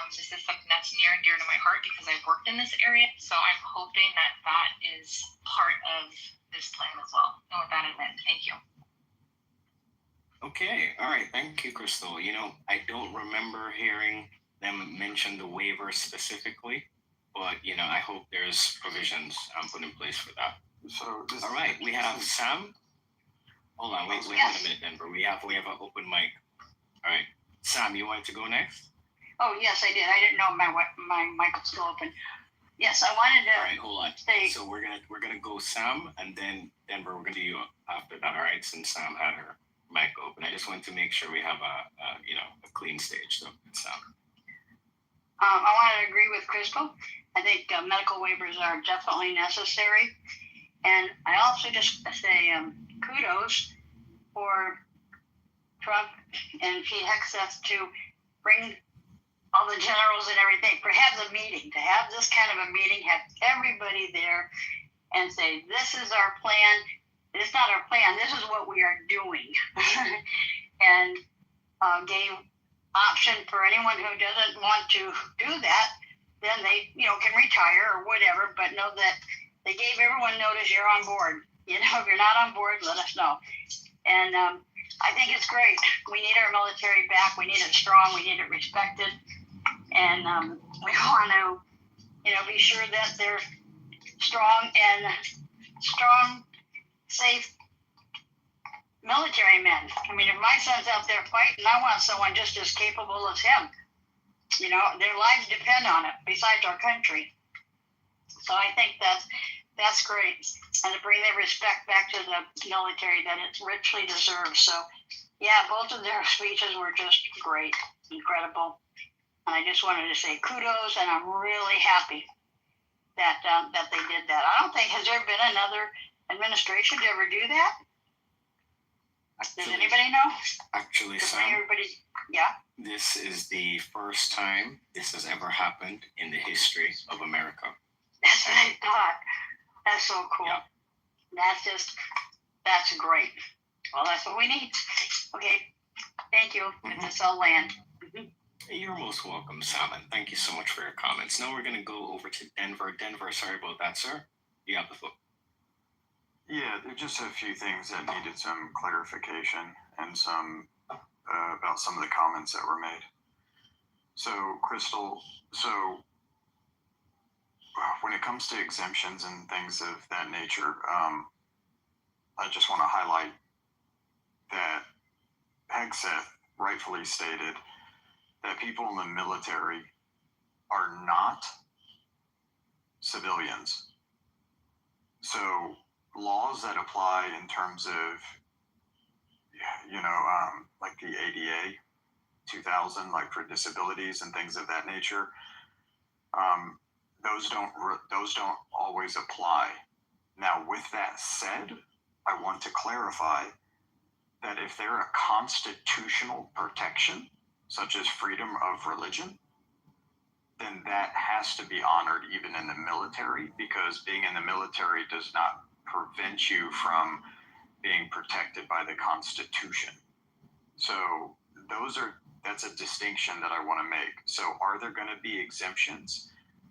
G: This is something that's near and dear to my heart because I've worked in this area. So I'm hoping that that is part of this plan as well. And with that, I end. Thank you.
D: Okay, all right. Thank you, Crystal. You know, I don't remember hearing them mention the waiver specifically, but, you know, I hope there's provisions put in place for that.
E: So
D: all right, we have Sam. Hold on, wait a minute, Denver. We have an open mic. All right, Sam, you wanted to go next?
H: Oh, yes, I did. I didn't know my mic was still open. Yes, I wanted to.
D: All right, hold on. So we're gonna go Sam, and then Denver. We're gonna do you after that. All right, since Sam had her mic open, I just want to make sure we have a clean stage. So Sam.
H: I want to agree with Crystal. I think medical waivers are definitely necessary, and I also just say kudos for Trump and Pete Hegseth to bring all the generals and everything, to have this kind of a meeting, have everybody there and say, this is our plan. It's not our plan. This is what we are doing. And gave option for anyone who doesn't want to do that, then they, can retire or whatever, but know that they gave everyone notice you're on board. If you're not on board, let us know. And I think it's great. We need our military back. We need it strong. We need it respected. And we want to, be sure that they're strong, safe military men. I mean, if my son's out there fighting, I want someone just as capable as him. Their lives depend on it, besides our country. So I think that's great. And to bring their respect back to the military that it richly deserves. So, yeah, both of their speeches were just great, incredible. And I just wanted to say kudos, and I'm really happy that they did that. I don't think, has there been another administration to ever do that? Does
D: Actually,
H: anybody know?
D: actually,
H: To bring
D: Sam,
H: everybody, yeah.
D: this is the first time this has ever happened in the history of America.
H: That's what I thought. That's so cool.
D: Yeah.
H: That's great. Well, that's what we need. Okay. Thank you.
D: Mhm.
H: This all land.
D: You're most welcome, Sam, and thank you so much for your comments. Now we're going to go over to Denver. Denver, sorry about that, sir. You have the floor.
I: Yeah, there are just a few things that needed some clarification and some about some of the comments that were made. So, Crystal, when it comes to exemptions and things of that nature, I just want to highlight that Hegseth rightfully stated that people in the military are not civilians. So laws that apply in terms of, like the ADA 2000, like for disabilities and things of that nature, those don't always apply. Now, with that said, I want to clarify that if they're a constitutional protection, such as freedom of religion, then that has to be honored even in the military, because being in the military does not prevent you from being protected by the Constitution. So that's a distinction that I want to make. So are there going to be exemptions?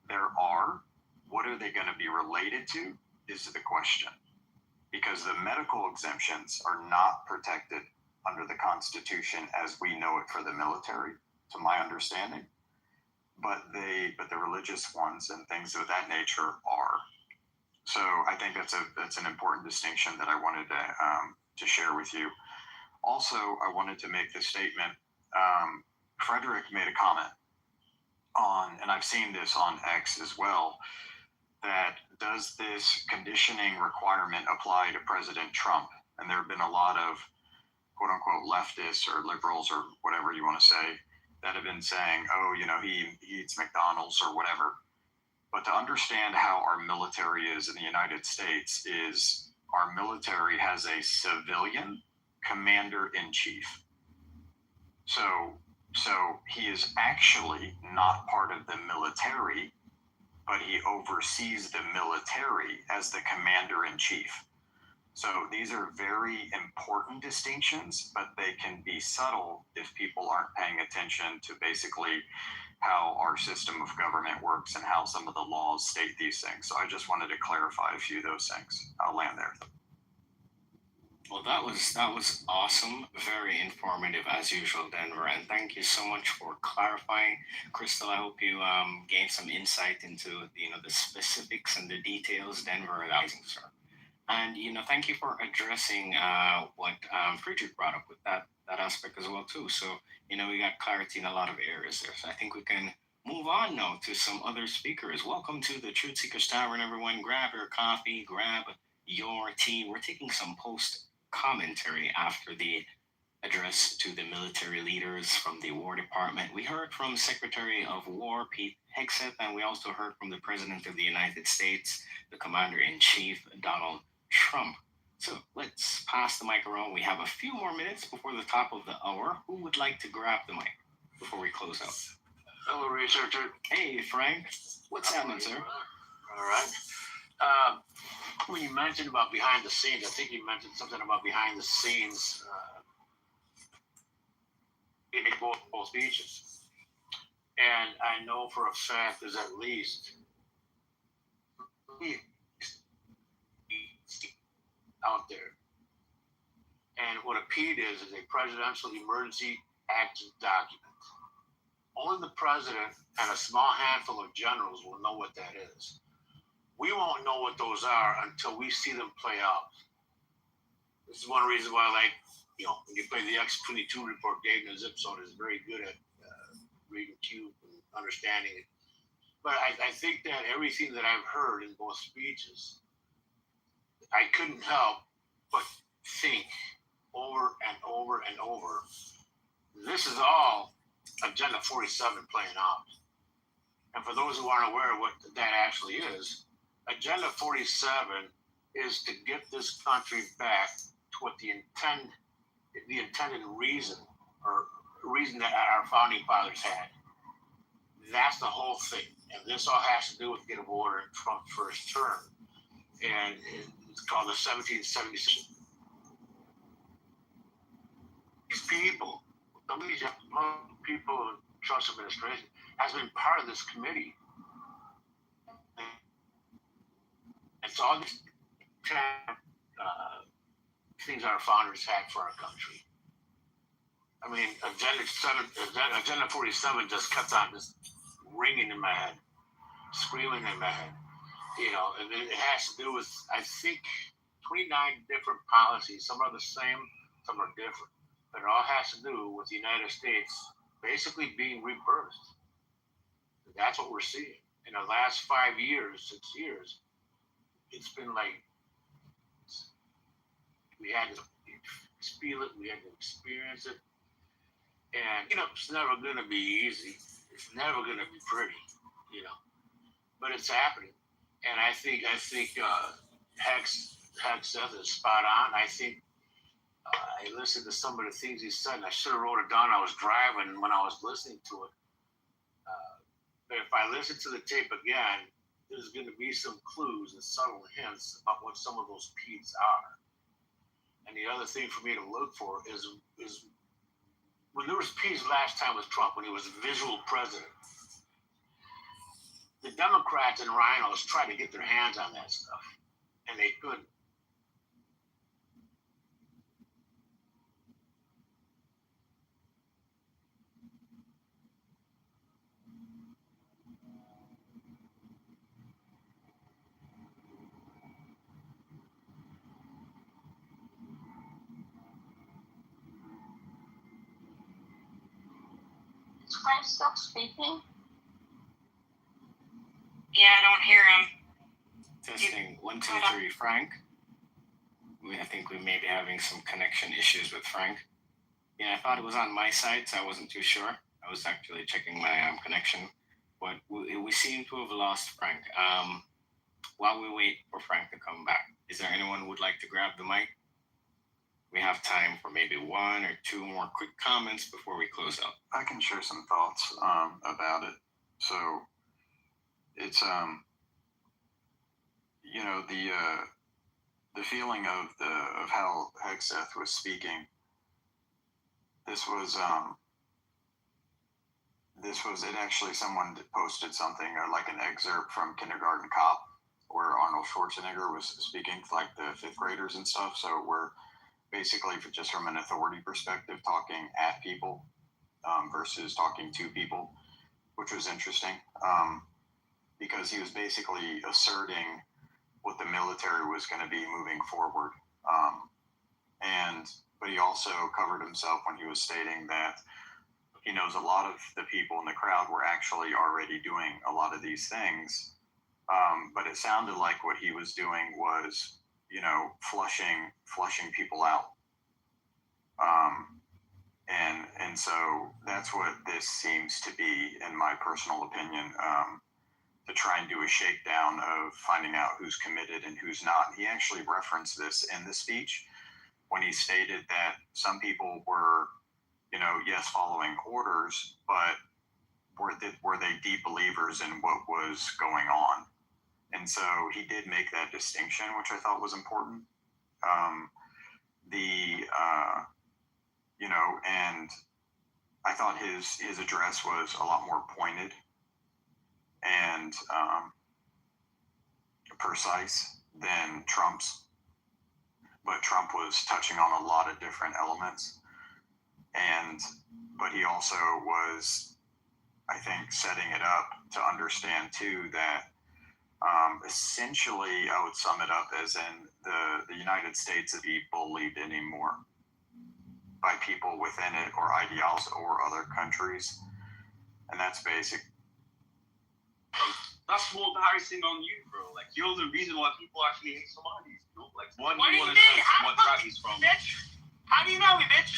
I: There are. What are they going to be related to is the question. Because the medical exemptions are not protected under the Constitution as we know it for the military, to my understanding. But the religious ones and things of that nature are. So I think that's an important distinction that I wanted to share with you. Also, I wanted to make the statement. Frederick made a comment on, and I've seen this on X as well, that does this conditioning requirement apply to President Trump? And there have been a lot of quote unquote leftists or liberals or whatever you want to say that have been saying, oh, he eats McDonald's or whatever. But to understand how our military is in the United States is our military has a civilian commander-in-chief. So he is actually not part of the military, but he oversees the military as the commander-in-chief. So these are very important distinctions, but they can be subtle if people aren't paying attention to basically how our system of government works and how some of the laws state these things. So I just wanted to clarify a few of those things. I'll land there.
D: Well, that was awesome. Very informative as usual, Denver. And thank you so much for clarifying. Crystal, I hope you gained some insight into the specifics and the details. Denver, amazing, sir. And thank you for addressing what Friedrich brought up with that aspect as well too. So we got clarity in a lot of areas there. So I think we can move on now to some other speakers. Welcome to the Truth Seekers Tavern, everyone. Grab your coffee, grab your tea. We're taking some post commentary after the address to the military leaders from the War Department. We heard from Secretary of War Pete Hegseth, and we also heard from the President of the United States, the Commander-in-Chief, Donald Trump. So let's pass the mic around. We have a few more minutes before the top of the hour. Who would like to grab the mic before we close out?
A: Hello, researcher.
D: Hey, Frank. What's happening, sir?
A: All right. When you mentioned about behind the scenes, I think you mentioned something about behind the scenes in both speeches. And I know for a fact there's at least out there. And what a PED is a Presidential Emergency Action Document. Only the president and a small handful of generals will know what that is. We won't know what those are until we see them play out. This is one reason why, when you play the X-22 report, Dave in the zip zone is very good at reading cue and understanding it. But I think that everything that I've heard in both speeches, I couldn't help but think over and over and over, this is all Agenda 47 playing out. And for those who aren't aware of what that actually is, Agenda 47
J: is to get this country back to what the intended reason that our founding fathers had. That's the whole thing. And this all has to do with get order in Trump's first term. And it's called the 1776. These people, some of these people in Trump's administration has been part of this committee. It's all these things our founders had for our country. I mean, Agenda 47 just kept on just ringing in my head, screaming in my head. You know, and it has to do with, I think, 29 different policies. Some are the same, some are different. But it all has to do with the United States basically being rebirthed. That's what we're seeing. In the last 5 years, 6 years, it's been like we had to feel it, we had to experience it. And, you know, it's never going to be easy. It's never going to be pretty, you know. But it's happening. And I think Hex says it's spot on. I think I listened to some of the things he said, and I should have wrote it down. I was driving when I was listening to it. But if I listen to the tape again, there's going to be some clues and subtle hints about what some of those P's are. And the other thing for me to look for is when there was peace last time with Trump, when he was visual president, the Democrats and rhinos tried to get their hands on that stuff, and they couldn't.
G: Is Frank still speaking? Yeah, I don't hear him.
D: Testing 1, 2, 3, Frank. I think we may be having some connection issues with Frank. Yeah, I thought it was on my side, so I wasn't too sure. I was actually checking my connection, but we seem to have lost Frank. While we wait for Frank to come back, is there anyone who would like to grab the mic? We have time for maybe 1 or 2 more quick comments before we close out.
I: I can share some thoughts about it. So it's you know, the feeling of how Hegseth was speaking. This was it. Actually, someone posted something like an excerpt from Kindergarten Cop, where Arnold Schwarzenegger was speaking to like the 5th graders and stuff. So we're basically just from an authority perspective, talking at people versus talking to people, which was interesting because he was basically asserting what the military was going to be moving forward. But he also covered himself when he was stating that he knows a lot of the people in the crowd were actually already doing a lot of these things. But it sounded like what he was doing was, you know, flushing people out. And so that's what this seems to be, in my personal opinion, to try and do a shakedown of finding out who's committed and who's not. He actually referenced this in the speech when he stated that some people were, you know, yes, following orders, but were they deep believers in what was going on? And so he did make that distinction, which I thought was important. You know, and I thought his address was a lot more pointed and precise than Trump's. But Trump was touching on a lot of different elements. But he also was, I think, setting it up to understand too that essentially I would sum it up as in the United States to be bullied anymore by people within it or ideals or other countries. And that's basic.
C: That's more embarrassing on you, bro. Like, you're the reason why people actually hate Somalis. Like, one,
G: What
C: you
G: do you
C: want to
G: mean?
C: tell what tribe he's from.
G: Bitch? How do you know me, bitch?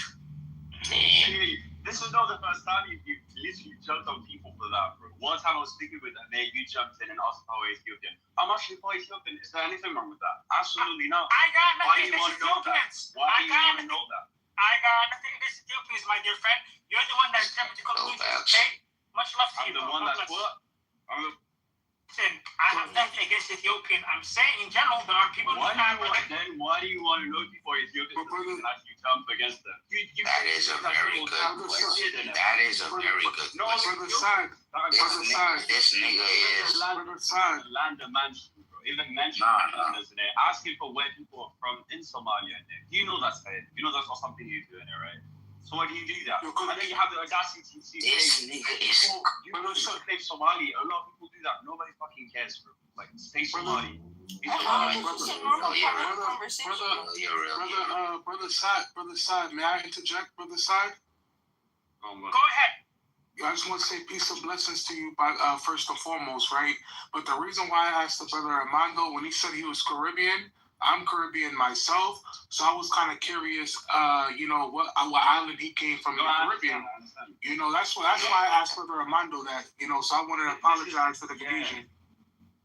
C: Anyway, this also know the first time you literally jumped on people for that, bro. One time I was speaking with them, you jumped in and asked how we're Ethiopian. I'm actually for Ethiopian. Is there anything wrong with that? Absolutely not.
K: I got
C: Why do
K: nothing
C: you want
K: against
C: to know that?
K: Ethiopians.
C: Why do you want to know that?
K: I got nothing against Ethiopians, my dear friend. You're the one that's jumping to conclusions, okay? Much love to
C: I'm
K: you,
C: the
K: bro.
C: one
K: God
C: that's
K: bless.
C: what?
K: Listen, I have nothing against Ethiopian. I'm saying in general, there are people who
C: Why
K: have.
C: do you want to know before Ethiopians and actually jump against them?
E: That is a very good question. That is a very good question. This nigga is.
C: Land of mansion, bro. Even mention isn't it? Asking for where people are from in Somalia. You know that's fair. You know that's not something you do, right? So why do you do that? And then you have the audacity to say,
E: This nigga is.
C: you know, claim Somali. A lot of people do that. Nobody fucking cares, bro. Like, stay Somali. Be Somali.
L: Brother Side, may I interject, Brother Side?
C: Oh,
K: Go ahead.
L: I just want to say peace and blessings to you, first and foremost, right? But the reason why I asked the brother Armando when he said he was Caribbean, I'm Caribbean myself, so I was kind of curious, what island he came from in the Caribbean. You know, that's why I asked brother Armando that. You know, so I wanted to apologize for the confusion.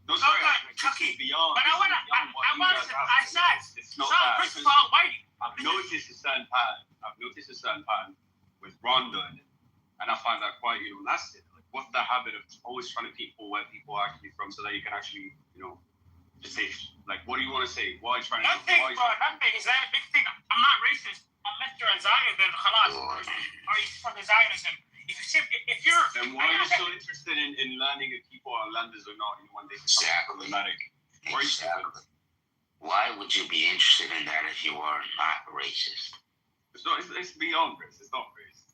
C: No,
K: So good, Chucky. But I said,
C: it's not
K: so
C: that.
K: first of all, why?
C: I've noticed a certain pattern with Rhonda in it, and I find that quite nasty. Like, what's the habit of always trying to people where people are actually from, so that you can actually, just say, like, what do you want to say? Why are you trying to?
K: Nothing, bro. Nothing. Is that a big thing? I'm not racist. Unless you're a Zion, then khalas. Or you for the Zionism. If you're.
C: Then why are you so interested in learning if people are landers or not? When they become problematic.
E: Exactly. Why would you be interested in that if you are not racist?
C: It's not. It's beyond race. It's not race.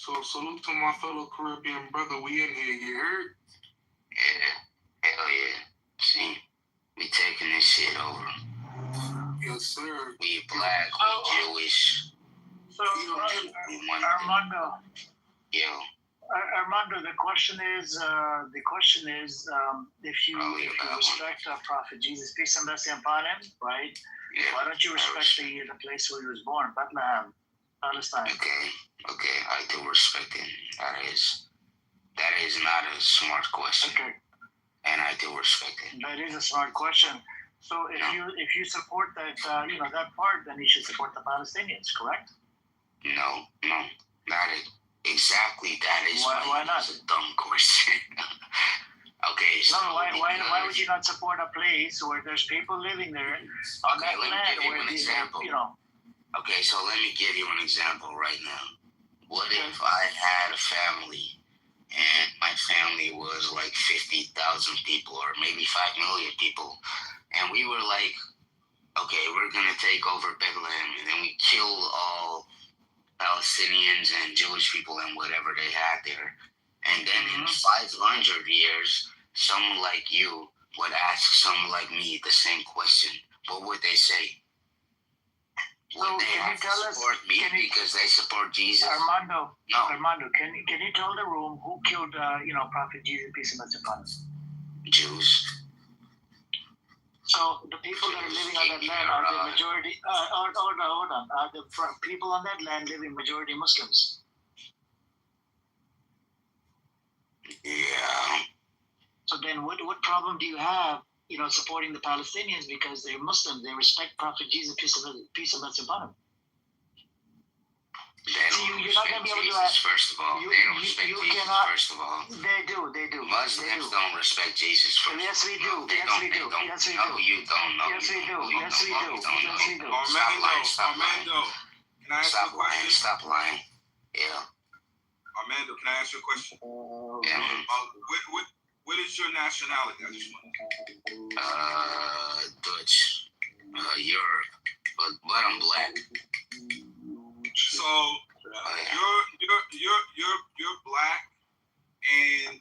L: So salute to my fellow Caribbean brother. We in here, you heard?
E: Yeah. Hell yeah. See, we taking this shit over.
L: Yes, sir.
E: We black, we Jewish.
H: So, Armando.
E: Yo.
H: Armando, the question is, if you respect Prophet Jesus, peace and blessing upon him, right?
E: Yeah,
H: why don't you respect the place where he was born, Bethlehem, Palestine?
E: Okay, I do respect it. That is not a smart question.
H: Okay.
E: And I do respect it.
H: That is a smart question. So if you support that that part, then you should support the Palestinians, correct?
E: No, not exactly. That is
H: why not?
E: It's a dumb question. Okay, so
H: why would you not support a place where there's people living there on that land?
E: Let me give you an example. Okay, so let me give you an example right now. What if I had a family and my family was like 50,000 people or maybe 5 million people, and we were like, okay, we're gonna take over Bethlehem, and then we kill all Palestinians and Jewish people and whatever they had there. And then in 500 years, someone like you would ask someone like me the same question. What would they say? Would they have to support me because they support Jesus?
H: Armando,
E: No.
H: Armando, can you tell the room who killed Prophet Jesus, peace and blessing upon him?
E: Jews.
H: So the people that are living on that land are the majority. Hold on. Are the people on that land living majority Muslims?
E: Yeah.
H: So then, what problem do you have? Supporting the Palestinians because they're Muslims. They respect Prophet Jesus, peace and blessing upon him.
E: You're not going to be able to ask. First of all, they don't respect Jesus. First of all,
H: they do.
E: Muslims don't respect Jesus.
H: Yes, we do.
E: Yes, we do. No, you don't. No,
H: yes, we do.
E: Yes, we do.
J: Armando, can I ask you a question?
E: Stop lying. Yeah.
J: Armando, can I ask you a question? What is your nationality? I just want.
E: Dutch. Europe, but I'm black.
J: So you're black, and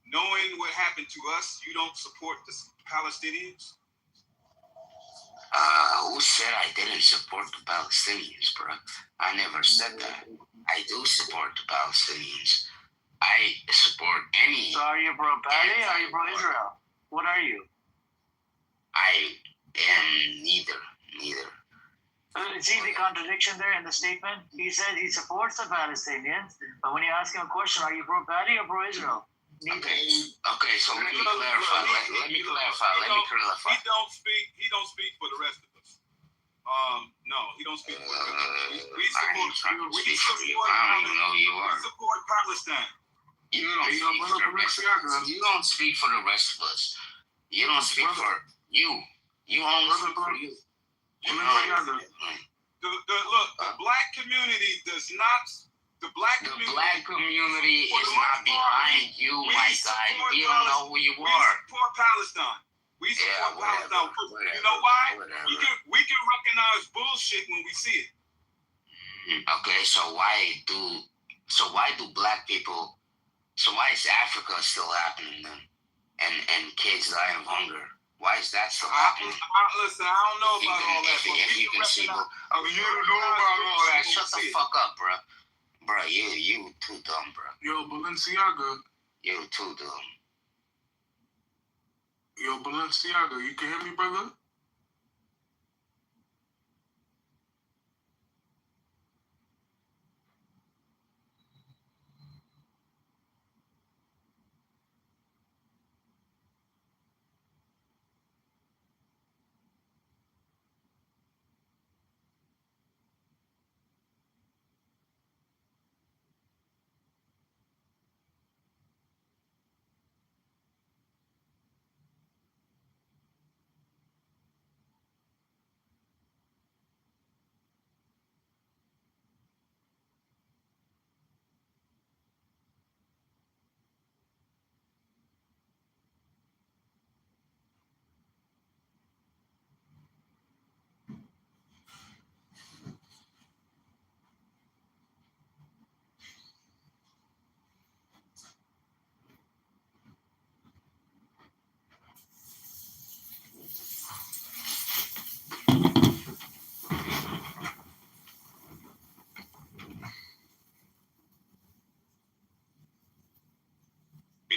J: knowing what happened to us, you don't support the Palestinians?
E: Who said I didn't support the Palestinians, bro? I never said that. I do support the Palestinians. I support any.
H: So are you pro Palestine or are you pro Israel? What are you?
E: I am neither.
M: can see the contradiction there in the statement. He said he supports the Palestinians, but when you ask him a question, are you pro-Patty or pro-Israel? Neither.
E: Okay, so let me clarify. Let me clarify.
N: He don't speak for the rest of us. No, he don't speak for the rest of us. We support
B: I don't even know who you are.
N: We support Palestine.
B: You don't speak for the rest of us. You don't speak for the rest of us. You don't speak for you. You only speak for you.
N: Look, the black community does not. The black
B: community is not behind you, my guy. We don't know who you are.
N: We support Palestine. We support Palestine.
B: Whatever,
N: you know why?
B: whatever.
N: We can recognize bullshit when we see it.
B: Okay, so why do black people? So why is Africa still happening then? And kids dying of hunger? Why is that still happening?
N: Listen, I don't know about all that.
B: If you can see, you don't know about all that. Shut the fuck up, bro. Bro, you too dumb, bro.
L: Yo, Balenciaga.
B: You too dumb.
L: Yo, Balenciaga, you can hear me, brother?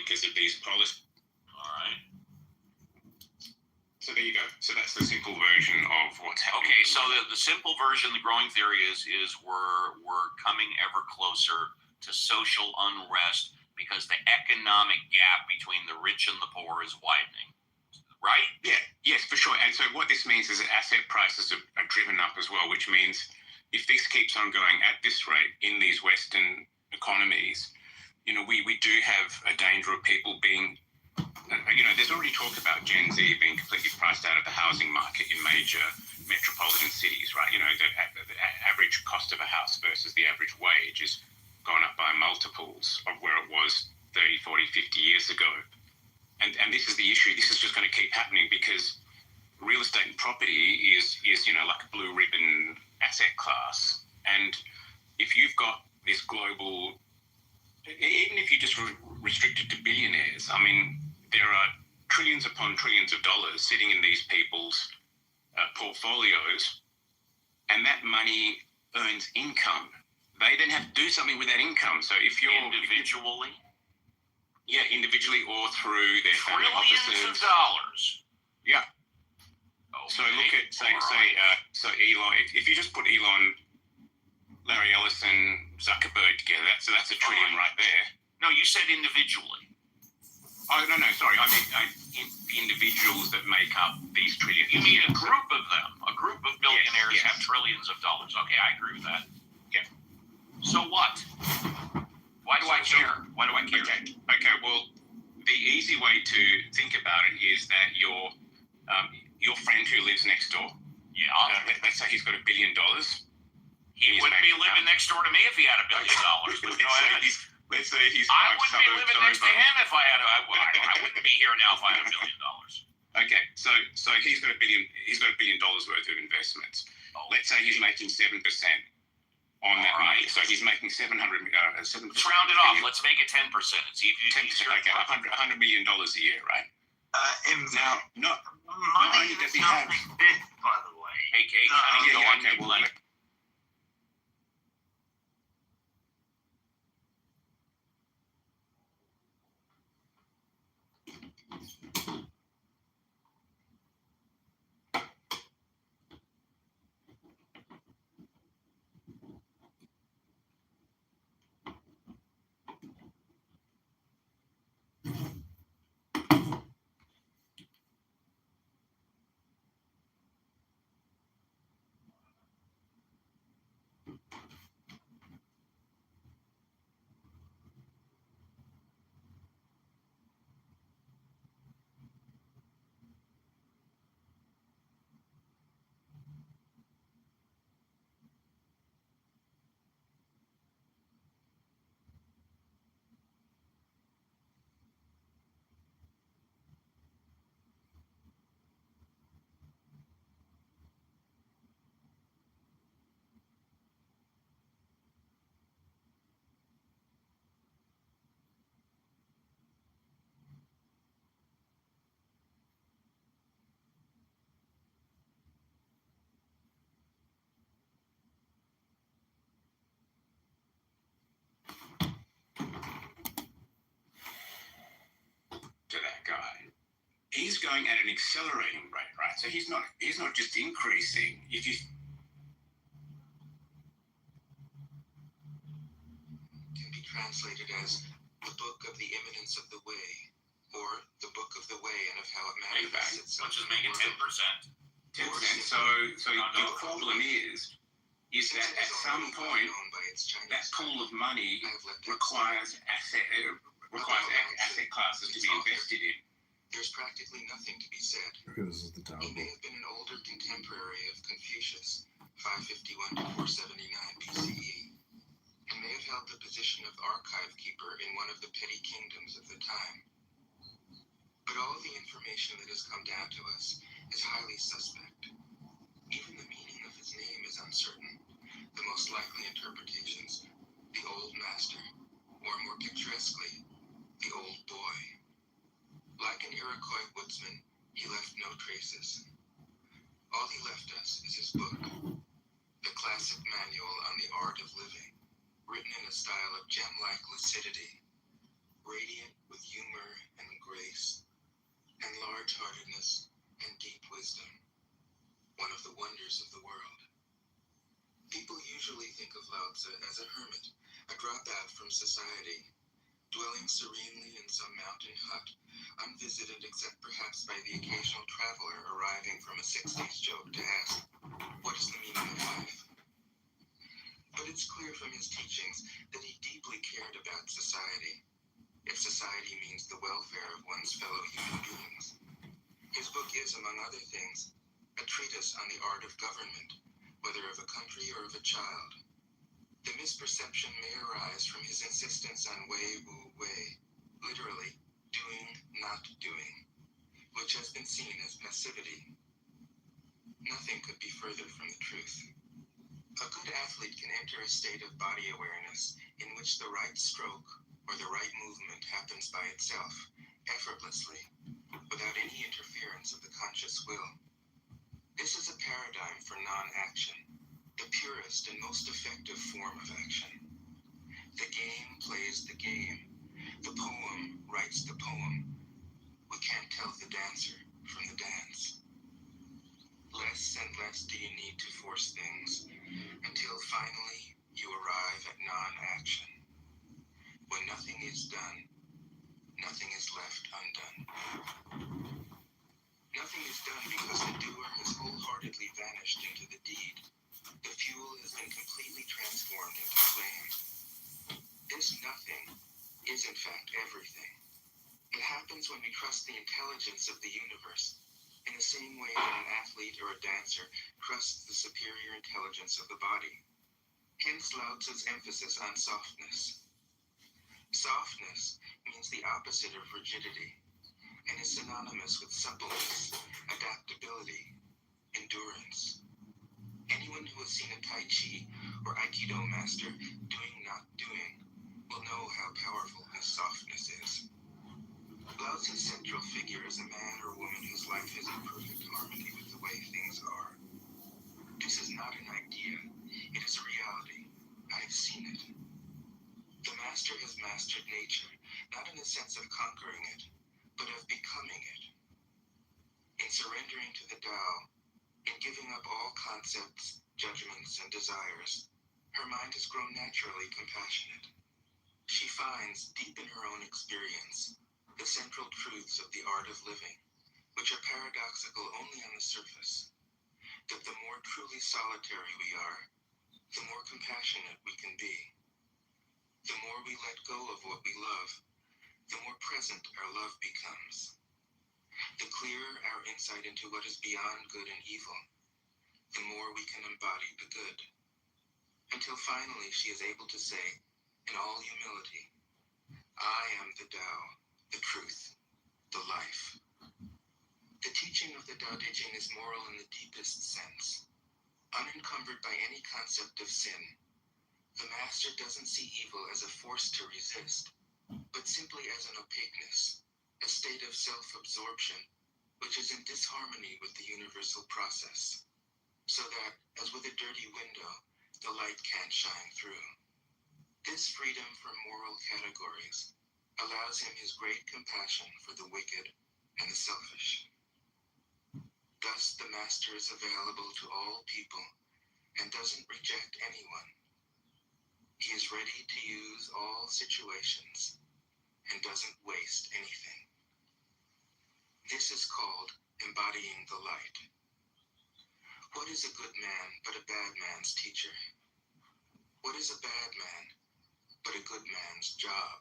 O: Because of these policies. All right. So there you go. So that's the simple version of what's happening.
P: Okay, so the simple version, the growing theory is we're coming ever closer to social unrest because the economic gap between the rich and the poor is widening. Right?
O: Yeah, yes, for sure. And so what this means is that asset prices are driven up as well, which means if this keeps on going at this rate in these Western economies, we do have a danger of people being, there's already talk about Gen Z being completely priced out of the housing market in major metropolitan cities, right? The average cost of a house versus the average wage has gone up by multiples of where it was 30, 40, 50 years ago. And this is the issue. This is just going to keep happening because real estate and property is like a blue ribbon asset class. And if you've got this global, even if you just restrict it to billionaires, I mean, there are trillions upon trillions of dollars sitting in these people's portfolios, and that money earns income. They then have to do something with that income. So if you're
P: individually,
O: individually or through their family offices.
P: Trillions of dollars.
O: Yeah.
P: Okay.
O: So look at say Elon. If you just put Elon, Larry Ellison, Zuckerberg together, that's a trillion right there.
P: No, you said individually.
O: Oh no, sorry. I mean individuals that make up these trillions.
P: You mean a group of them? A group of billionaires
O: yes.
P: have trillions of dollars. Okay, I agree with that.
O: Yeah.
P: So what? Why do I care? Why do I care?
O: Okay. Well, the easy way to think about it is that your friend who lives next door.
P: Yeah.
O: Let's say he's got $1 billion.
P: He wouldn't be living next door to me if he had $1 billion. But go ahead.
O: Let's say he's.
P: I wouldn't be living next to him if I had. I wouldn't be here now if I had $1 billion.
O: Okay, so he's got $1 billion. He's got $1 billion worth of investments.
P: Oh.
O: Let's say he's making 7% on that money. So he's making 700.
P: Let's round it off. Let's make it 10%. It's easier.
O: 10%. Okay, $100 million a year, right? Now, not
M: Money
O: only does
M: is
O: he
M: not
O: have.
M: big, by the way.
P: Hey, go on,
O: okay, well,
P: plenty.
O: guy, he's going at an accelerating rate, right? So he's not just increasing. If you
E: can be translated as the book of the imminence of the way, or the book of the way and of how it manifests itself.
P: Let's just make it 10%.
O: 10%. So your problem is that at some point that pool of money requires asset classes to be invested in.
E: There's practically nothing to be said.
Q: This is the town.
E: He may have been an older contemporary of Confucius, 551 to 479 BCE, and may have held the position of archive keeper in one of the petty kingdoms of the time. But all the information that has come down to us is highly suspect. Even the meaning of his name is uncertain. The most likely interpretations, the old master, or more picturesquely, the old boy. Like an Iroquois woodsman, he left no traces. All he left us is his book, the classic manual on the art of living, written in a style of gem-like lucidity, radiant with humor and grace, and large-heartedness and deep wisdom, one of the wonders of the world. People usually think of Lao Tzu as a hermit, a dropout from society, dwelling serenely in some mountain hut, unvisited except perhaps by the occasional traveler arriving from a 60s joke to ask, what is the meaning of life? But it's clear from his teachings that he deeply cared about society, if society means the welfare of one's fellow human beings. His book is, among other things, a treatise on the art of government, whether of a country or of a child. The misperception may arise from his insistence on wei wu wei, literally, doing, not doing, which has been seen as passivity. Nothing could be further from the truth. A good athlete can enter a state of body awareness in which the right stroke or the right movement happens by itself, effortlessly, without any interference of the conscious will. This is a paradigm for non-action, the purest and most effective form of action. The game plays the game. The poem writes the poem. We can't tell the dancer from the dance. Less and less do you need to force things until finally you arrive at non-action. When nothing is done, nothing is left undone. Nothing is done because the doer has wholeheartedly vanished into the deed. The fuel has been completely transformed into flame. This nothing is in fact everything. It happens when we trust the intelligence of the universe, in the same way that an athlete or a dancer trusts the superior intelligence of the body. Hence Lao Tzu's emphasis on softness. Softness means the opposite of rigidity, and is synonymous with suppleness, adaptability, endurance. Anyone who has seen a Tai Chi or Aikido master doing not doing will know how powerful his softness is. Lao Tzu's central figure is a man or woman whose life is in perfect harmony with the way things are. This is not an idea, it is a reality. I have seen it. The master has mastered nature, not in the sense of conquering it, but of becoming it. In surrendering to the Tao, in giving up all concepts, judgments, and desires, her mind has grown naturally compassionate. She finds, deep in her own experience, the central truths of the art of living, which are paradoxical only on the surface. That the more truly solitary we are, the more compassionate we can be. The more we let go of what we love, the more present our love becomes. The clearer our insight into what is beyond good and evil, the more we can embody the good. Until finally she is able to say, in all humility, I am the Tao, the truth, the life. The teaching of the Tao Te Ching is moral in the deepest sense. Unencumbered by any concept of sin, the master doesn't see evil as a force to resist, but simply as an opaqueness, a state of self-absorption, which is in disharmony with the universal process, so that, as with a dirty window, the light can't shine through. This freedom from moral categories, allows him his great compassion for the wicked and the selfish. Thus, the Master is available to all people and doesn't reject anyone. He is ready to use all situations and doesn't waste anything. This is called embodying the light. What is a good man but a bad man's teacher? What is a bad man but a good man's job?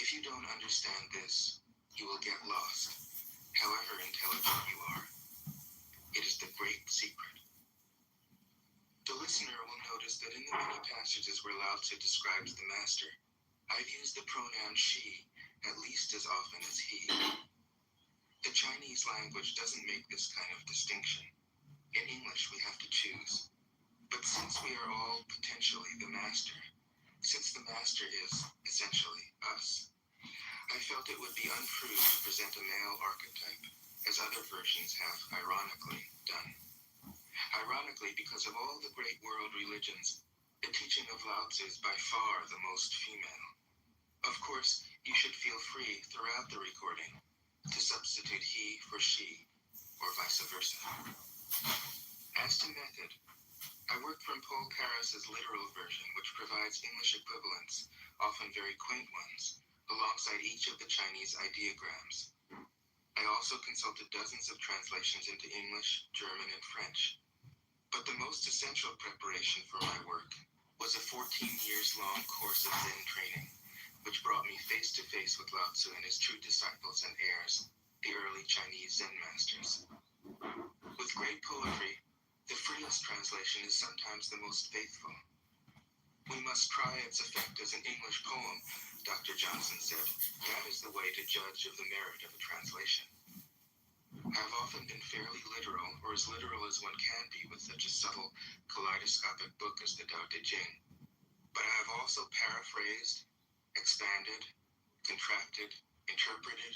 E: If you don't understand this, you will get lost, however intelligent you are. It is the great secret. The listener will notice that in the many passages where Lao Tzu describes the Master, I've used the pronoun she at least as often as he. The Chinese language doesn't make this kind of distinction. In English, we have to choose. But since we are all potentially the Master, since the Master is essentially us, I felt it would be untrue to present a male archetype, as other versions have ironically done. Ironically, because of all the great world religions, the teaching of Lao Tzu is by far the most female. Of course, you should feel free throughout the recording to substitute he for she, or vice versa. As to method, I worked from Paul Karas's literal version, which provides English equivalents, often very quaint ones, alongside each of the Chinese ideograms. I also consulted dozens of translations into English, German, and French. But the most essential preparation for my work was a 14 years long course of Zen training, which brought me face to face with Lao Tzu and his true disciples and heirs, the early Chinese Zen masters. With great poetry, the freest translation is sometimes the most faithful. We must try its effect as an English poem, Dr. Johnson said. That is the way to judge of the merit of a translation. I have often been fairly literal, or as literal as one can be with such a subtle, kaleidoscopic book as the Tao Te Ching. But I have also paraphrased, expanded, contracted, interpreted,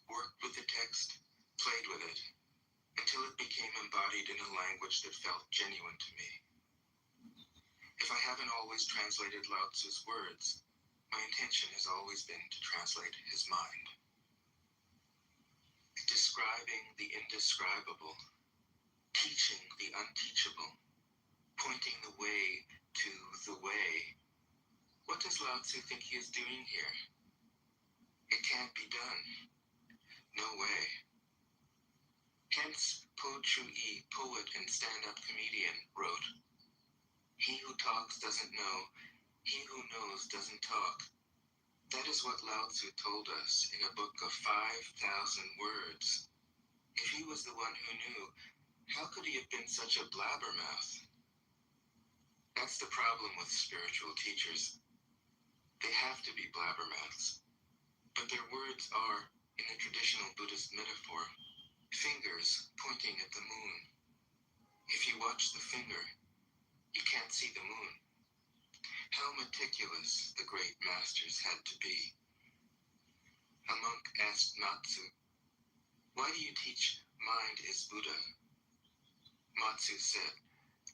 E: worked with the text, played with it, until it became embodied in a language that felt genuine to me. If I haven't always translated Lao Tzu's words, my intention has always been to translate his mind. Describing the indescribable, teaching the unteachable, pointing the way to the way. What does Lao Tzu think he is doing here? It can't be done. No way. Hence, Po Chu-yi, poet and stand-up comedian, wrote, "He who talks doesn't know, he who knows doesn't talk." That is what Lao Tzu told us in a book of 5,000 words. If he was the one who knew, how could he have been such a blabbermouth? That's the problem with spiritual teachers. They have to be blabbermouths. But their words are, in the traditional Buddhist metaphor, fingers pointing at the moon. If you watch the finger, you can't see the moon. How meticulous the great masters had to be. A monk asked Matsu, "Why do you teach mind is Buddha?" Matsu said,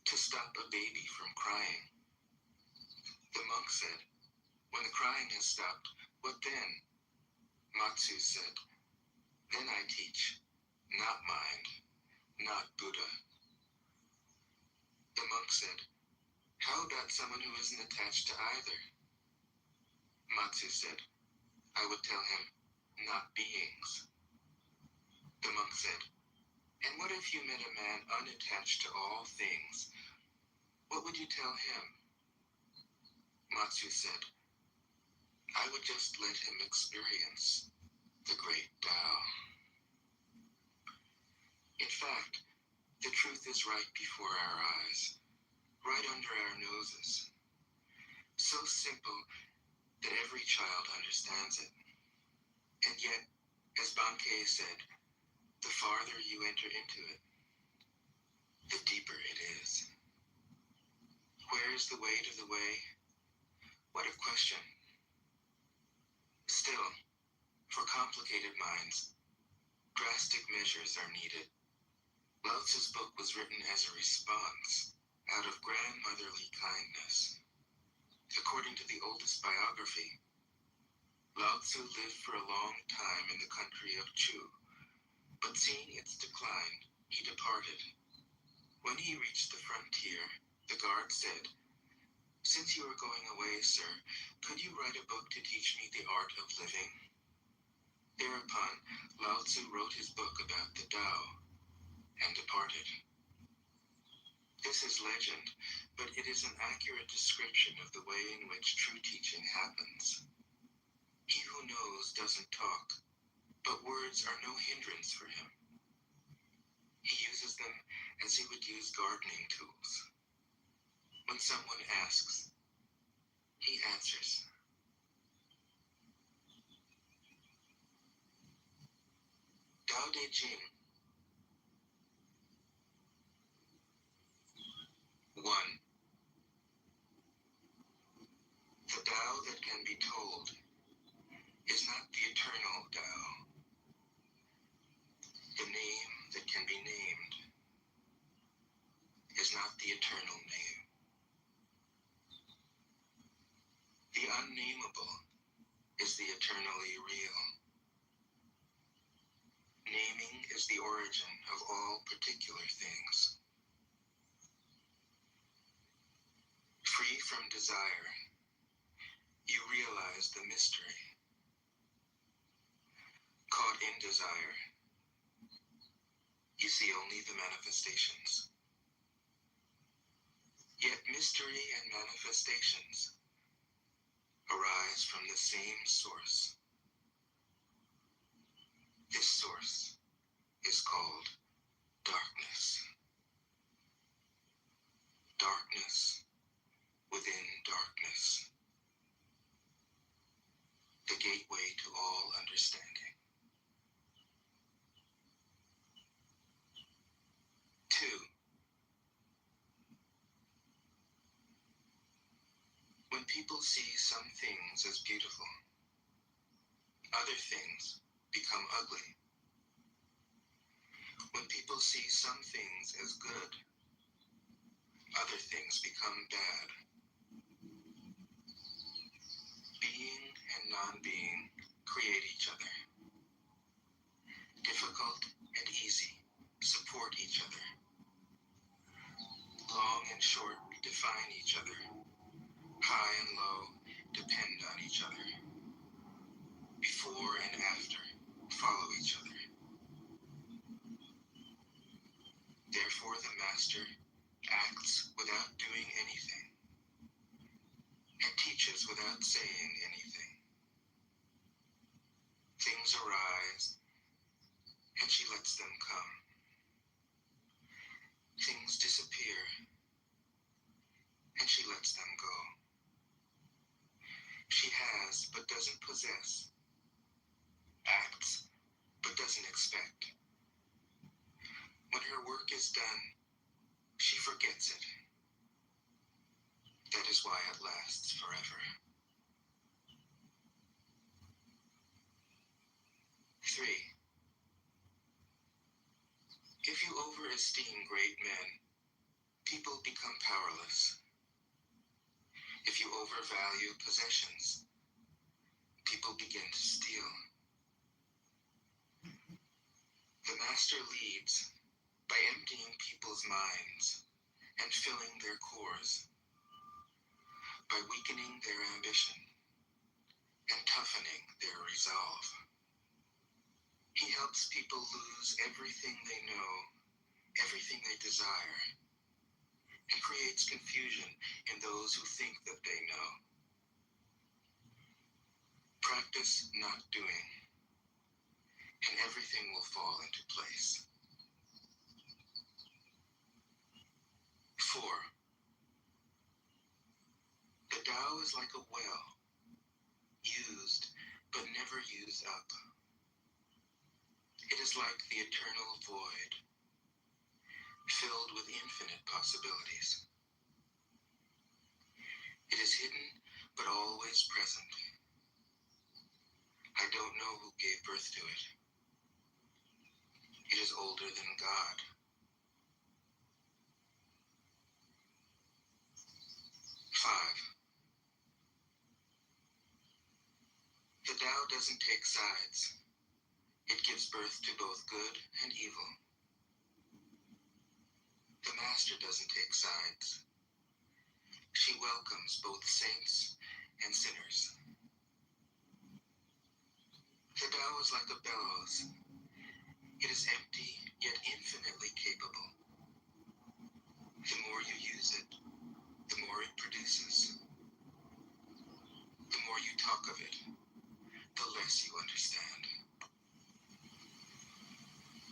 E: "To stop a baby from crying." The monk said, "When the crying has stopped, what then?" Matsu said, "Then I teach, not mind, not Buddha." The monk said, "How about someone who isn't attached to either?" Matsu said, "I would tell him, not beings." The monk said, "And what if you met a man unattached to all things? What would you tell him?" Matsu said, "I would just let him experience the great Tao." In fact, the truth is right before our eyes, right under our noses. So simple that every child understands it. And yet, as Bankei said, the farther you enter into it, the deeper it is. Where is the way to the way? What a question. Still, for complicated minds, drastic measures are needed. Lao Tzu's book was written as a response out of grandmotherly kindness. According to the oldest biography,
Q: Tzu lived for a long time in the country of Chu, but seeing its decline, he departed. When he reached the frontier, the guard said, "Since you are going away, sir, could you write a book to teach me the art of living?" Thereupon, Lao Tzu wrote his book about the Tao and departed. This is legend, but it is an accurate description of the way in which true teaching happens. He who knows doesn't talk, but words are no hindrance for him. He uses them as he would use gardening tools. When someone asks, he answers. Tao Te Ching. 1. The Tao that can be told is not the eternal Tao. The name that can be named is not the eternal name. The unnameable is the eternally real. Naming is the origin of all particular things. Free from desire, you realize the mystery. Caught in desire, you see only the manifestations. Yet mystery and manifestations arise from the same source. This source is called darkness. Darkness within darkness. The gateway to all understanding. 2. When people see some things as beautiful, other things become ugly. When people see some things as good, other things become bad. Being and non-being create each other. Difficult and easy support each other. Long and short define each other. High and low depend on each other. Before and after follow each other. Therefore the master acts without doing anything and teaches without saying anything. Things arise and she lets them come. Things disappear and she lets them go. She has but doesn't possess, acts but doesn't expect. When her work is done, she forgets it. That is why it lasts forever. 3. If you overesteem great men, people become powerless. If you overvalue possessions, people begin to steal. The master leads by emptying people's minds and filling their cores, by weakening their ambition and toughening their resolve. He helps people lose everything they know, everything they desire, and creates confusion in those who think that they know. Practice not doing, and everything will fall into place. 4. The Tao is like a well, used but never used up. It is like the eternal void, filled with infinite possibilities. It is hidden but always present. I don't know who gave birth to it. It is older than God. 5. The Tao doesn't take sides. It gives birth to both good and evil. The Master doesn't take sides. She welcomes both saints and sinners. The Tao is like a bellows. It is empty, yet infinitely capable. The more you use it, the more it produces. The more you talk of it, the less you understand.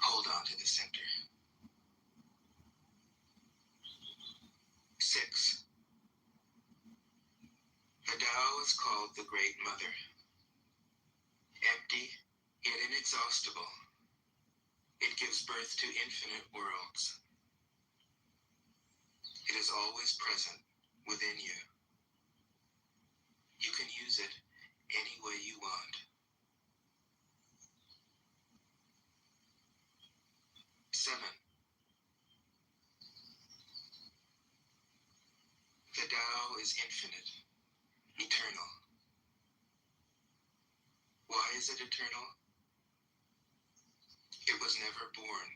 Q: Hold on to the center. 6. The Tao is called the Great Mother. Empty, yet inexhaustible. It gives birth to infinite worlds. It is always present within you. You can use it any way you want. 7. The Tao is infinite, eternal. Why is it eternal? It was never born,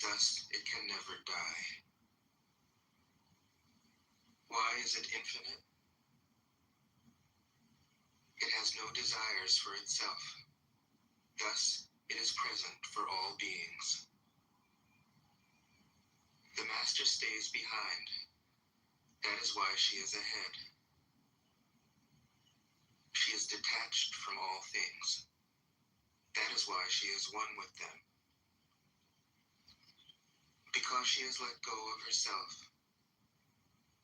Q: thus it can never die. Why is it infinite? It has no desires for itself, thus it is present for all beings. The Master stays behind. That is why she is ahead. She is detached from all things. That is why she is one with them. Because she has let go of herself,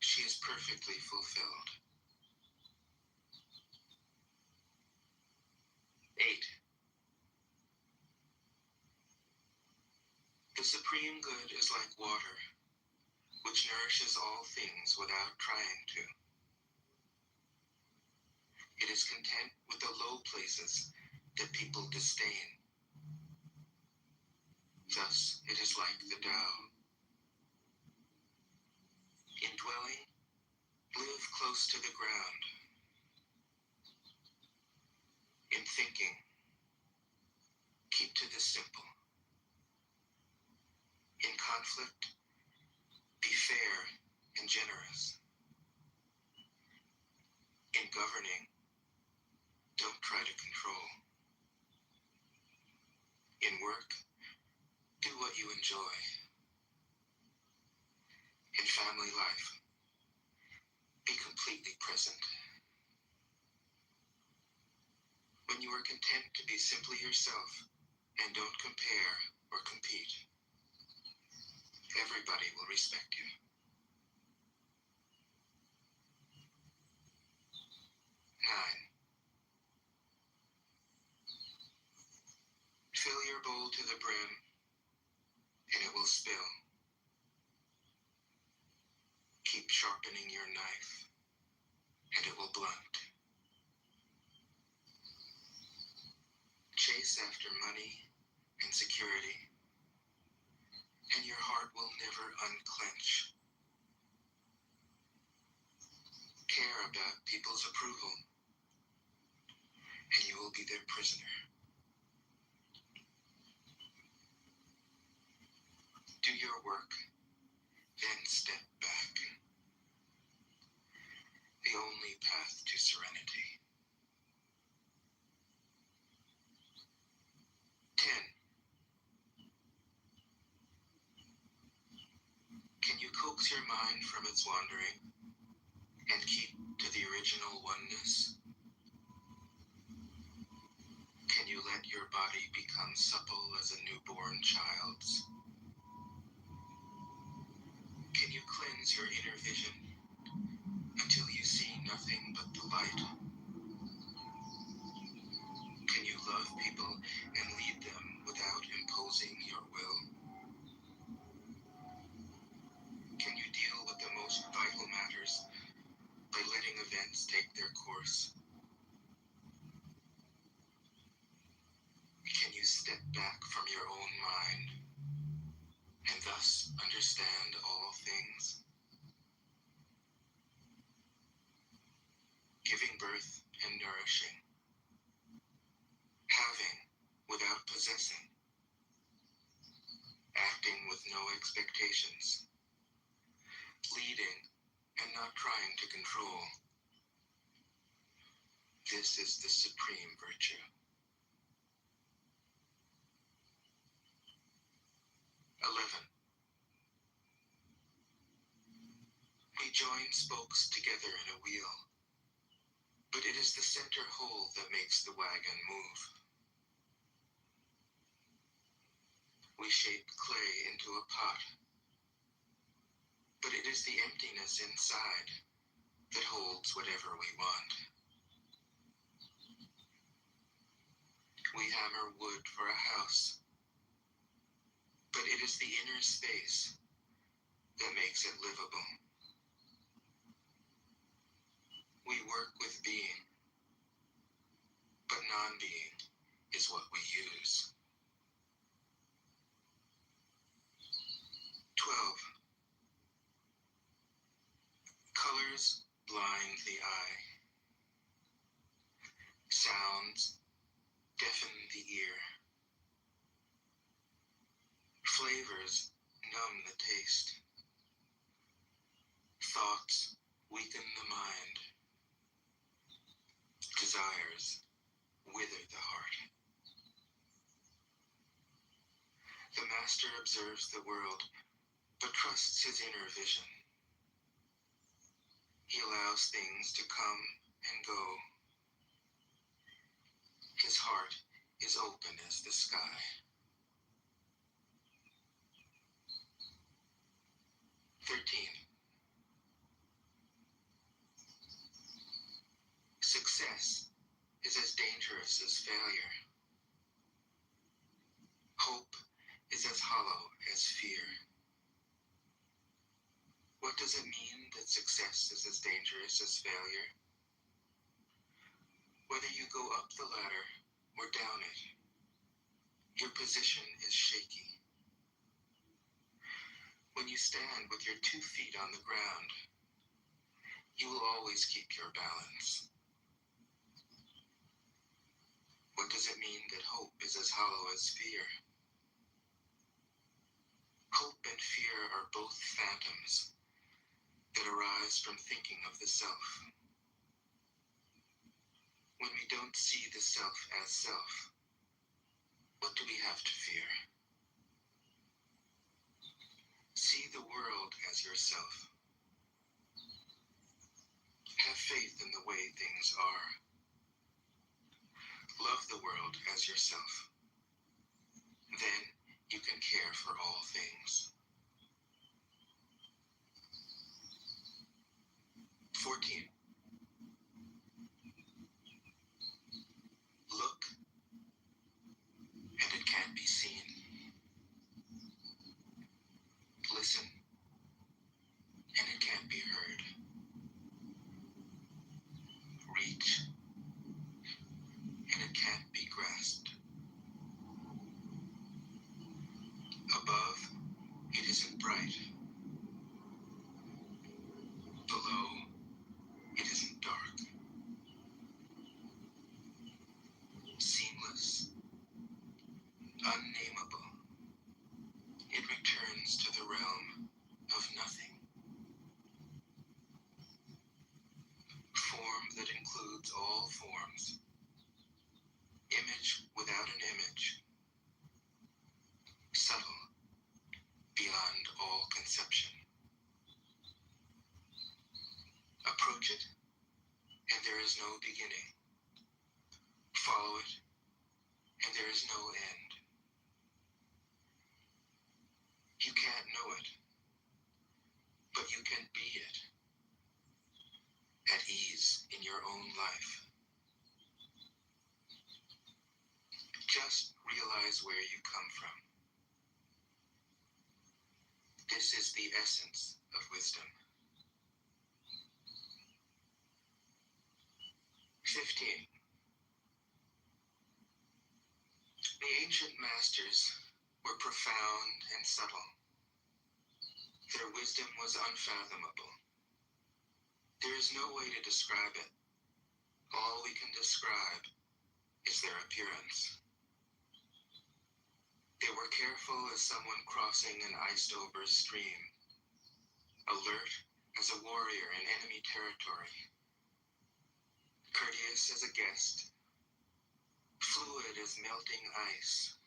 Q: she is perfectly fulfilled. 8. The Supreme Good is like water, which nourishes all things without trying to. It is content with the low places that people disdain. Thus, it is like the Tao. In dwelling, live close to the ground. In thinking, keep to the simple. In conflict, be fair and generous. In governing, don't try to control. In work, do what you enjoy. In family life, be completely present. When you are content to be simply yourself and don't compare or compete, everybody will respect you. 9. Fill your bowl to the brim, and it will spill. Keep sharpening your knife, and it will blunt. Chase after money and security, and your heart will never unclench. Care about people's approval, and you will be their prisoner. Do your work, then step back. The only path to serenity. 10. Can you coax your mind from its wandering and keep to the original oneness? Can you let your body become supple as a newborn child's? Can you cleanse your inner vision until you see nothing but the light? Can you love people and lead them without imposing your will? Can you deal with the most vital matters by letting events take their course? Can you step back from your own mind and thus understand all things? Giving birth and nourishing, expectations, leading and not trying to control. This is the supreme virtue. 11. We join spokes together in a wheel, but it is the center hole that makes the wagon move. We shape clay into a pot, but it is the emptiness inside that holds whatever we want. We hammer wood for a house, but it is the inner space that makes it livable. We work with being, but non-being is what we use. 12. Colors blind the eye. Sounds deafen the ear. Flavors numb the taste. Thoughts weaken the mind. Desires wither the heart. The master observes the world, but trusts his inner vision. He allows things to come and go. His heart is open as the sky. 13. Success is as dangerous as failure. Hope is as hollow as fear. What does it mean that success is as dangerous as failure? Whether you go up the ladder or down it, your position is shaky. When you stand with your 2 feet on the ground, you will always keep your balance. What does it mean that hope is as hollow as fear? Hope and fear are both phantoms that arise from thinking of the self. When we don't see the self as self, what do we have to fear? See the world as yourself. Have faith in the way things are. Love the world as yourself. Then you can care for all things. 14. Look, and it can't be seen. Listen, and it can't be heard. Reach, and it can't be grasped. Above, it isn't bright. Below, it isn't dark. Seamless, unnameable, it returns to the realm of nothing. Form that includes all forms. Image without an image. Subtle, beyond all conception. Approach it, and there is no beginning. Follow it, and there is no end. You can't know it, but you can be it. At ease in your own life. Just realize where you come from. This is the essence of wisdom. 15. The ancient masters were profound and subtle. Their wisdom was unfathomable. There is no way to describe it. All we can describe is their appearance. They were careful as someone crossing an iced-over stream, alert as a warrior in enemy territory, courteous as a guest, fluid as melting ice,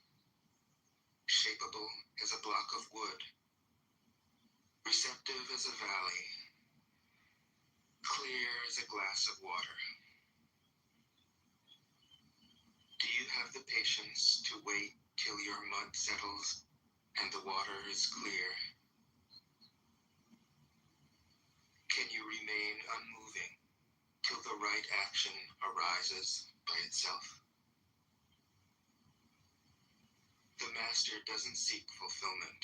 Q: shapeable as a block of wood, receptive as a valley, clear as a glass of water. Do you have the patience to wait till your mud settles and the water is clear? Can you remain unmoving till the right action arises by itself? The master doesn't seek fulfillment.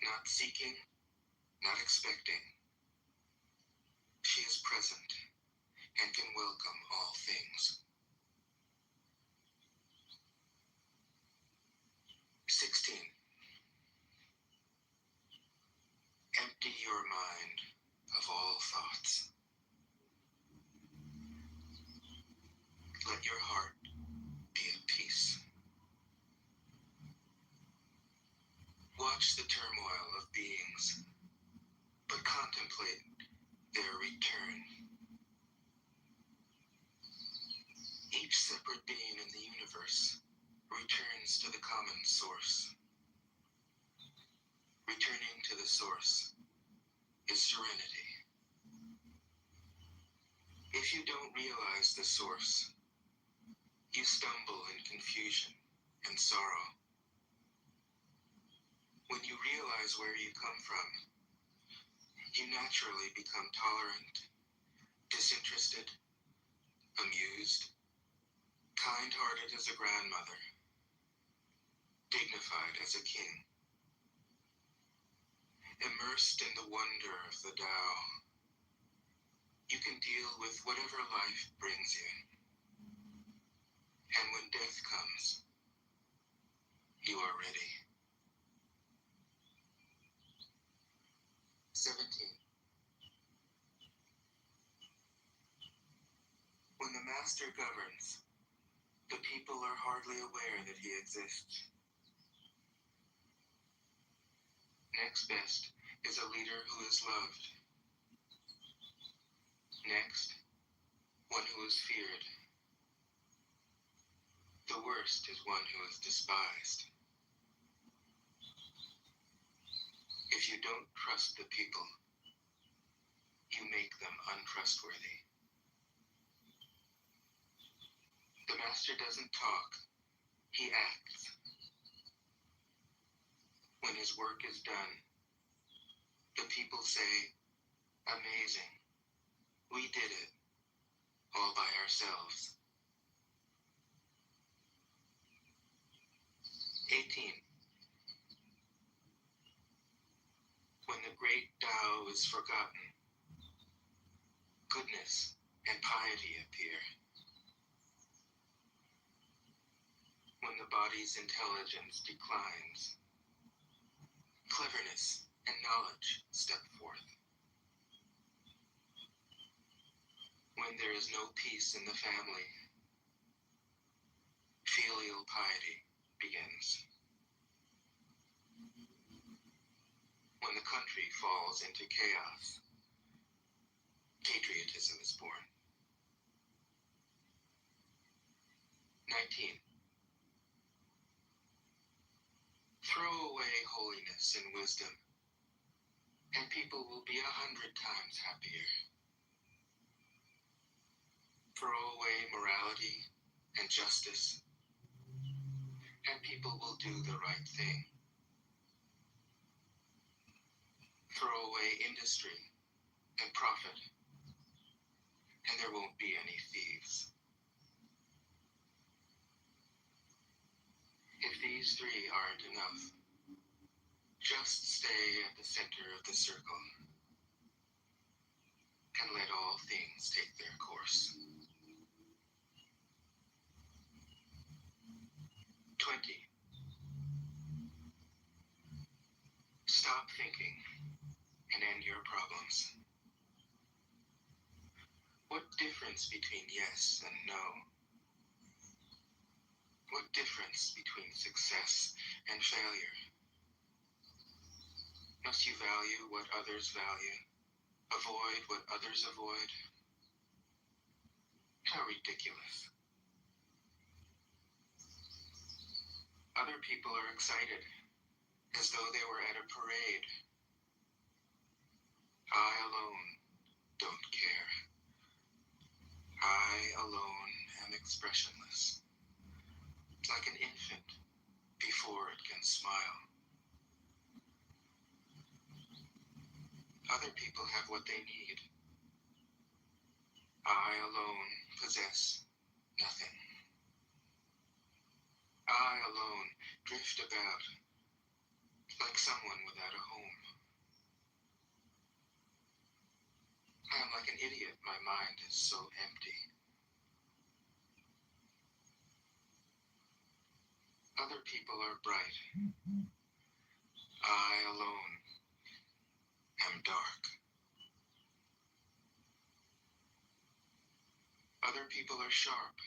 Q: Not seeking, not expecting. She is present and can welcome all things. 16. Empty your mind of all thoughts. Let your heart be at peace. Watch the turmoil of beings, but contemplate their return. Each separate being in the universe returns to the common source. Returning to the source is serenity. If you don't realize the source, you stumble in confusion and sorrow. When you realize where you come from, you naturally become tolerant, disinterested, amused, kind-hearted as a grandmother, dignified as a king. Immersed in the wonder of the Tao, you can deal with whatever life brings you. And when death comes, you are ready. 17. When the master governs, the people are hardly aware that he exists. Next best is a leader who is loved. Next, one who is feared. The worst is one who is despised. If you don't trust the people, you make them untrustworthy. The master doesn't talk, he acts. When his work is done, the people say, amazing, we did it, all by ourselves. 18. When the great Tao is forgotten, goodness and piety appear. When the body's intelligence declines, cleverness and knowledge step forth. When there is no peace in the family, filial piety begins. When the country falls into chaos, patriotism is born. 19. Throw away holiness and wisdom, and people will be 100 times happier. Throw away morality and justice, and people will do the right thing. Throw away industry and profit, and there won't be any thieves. If these three aren't enough, just stay at the center of the circle and let all things take their course. 20. Stop thinking and end your problems. What difference between yes and no? What difference between success and failure? Must you value what others value? Avoid what others avoid? How ridiculous. Other people are excited, as though they were at a parade. I alone don't care. I alone am expressionless, like an infant before it can smile. Other people have what they need. I alone possess nothing. I alone drift about, like someone without a home. I am like an idiot. My mind is so empty. Other people are bright. I alone am dark. Other people are sharp.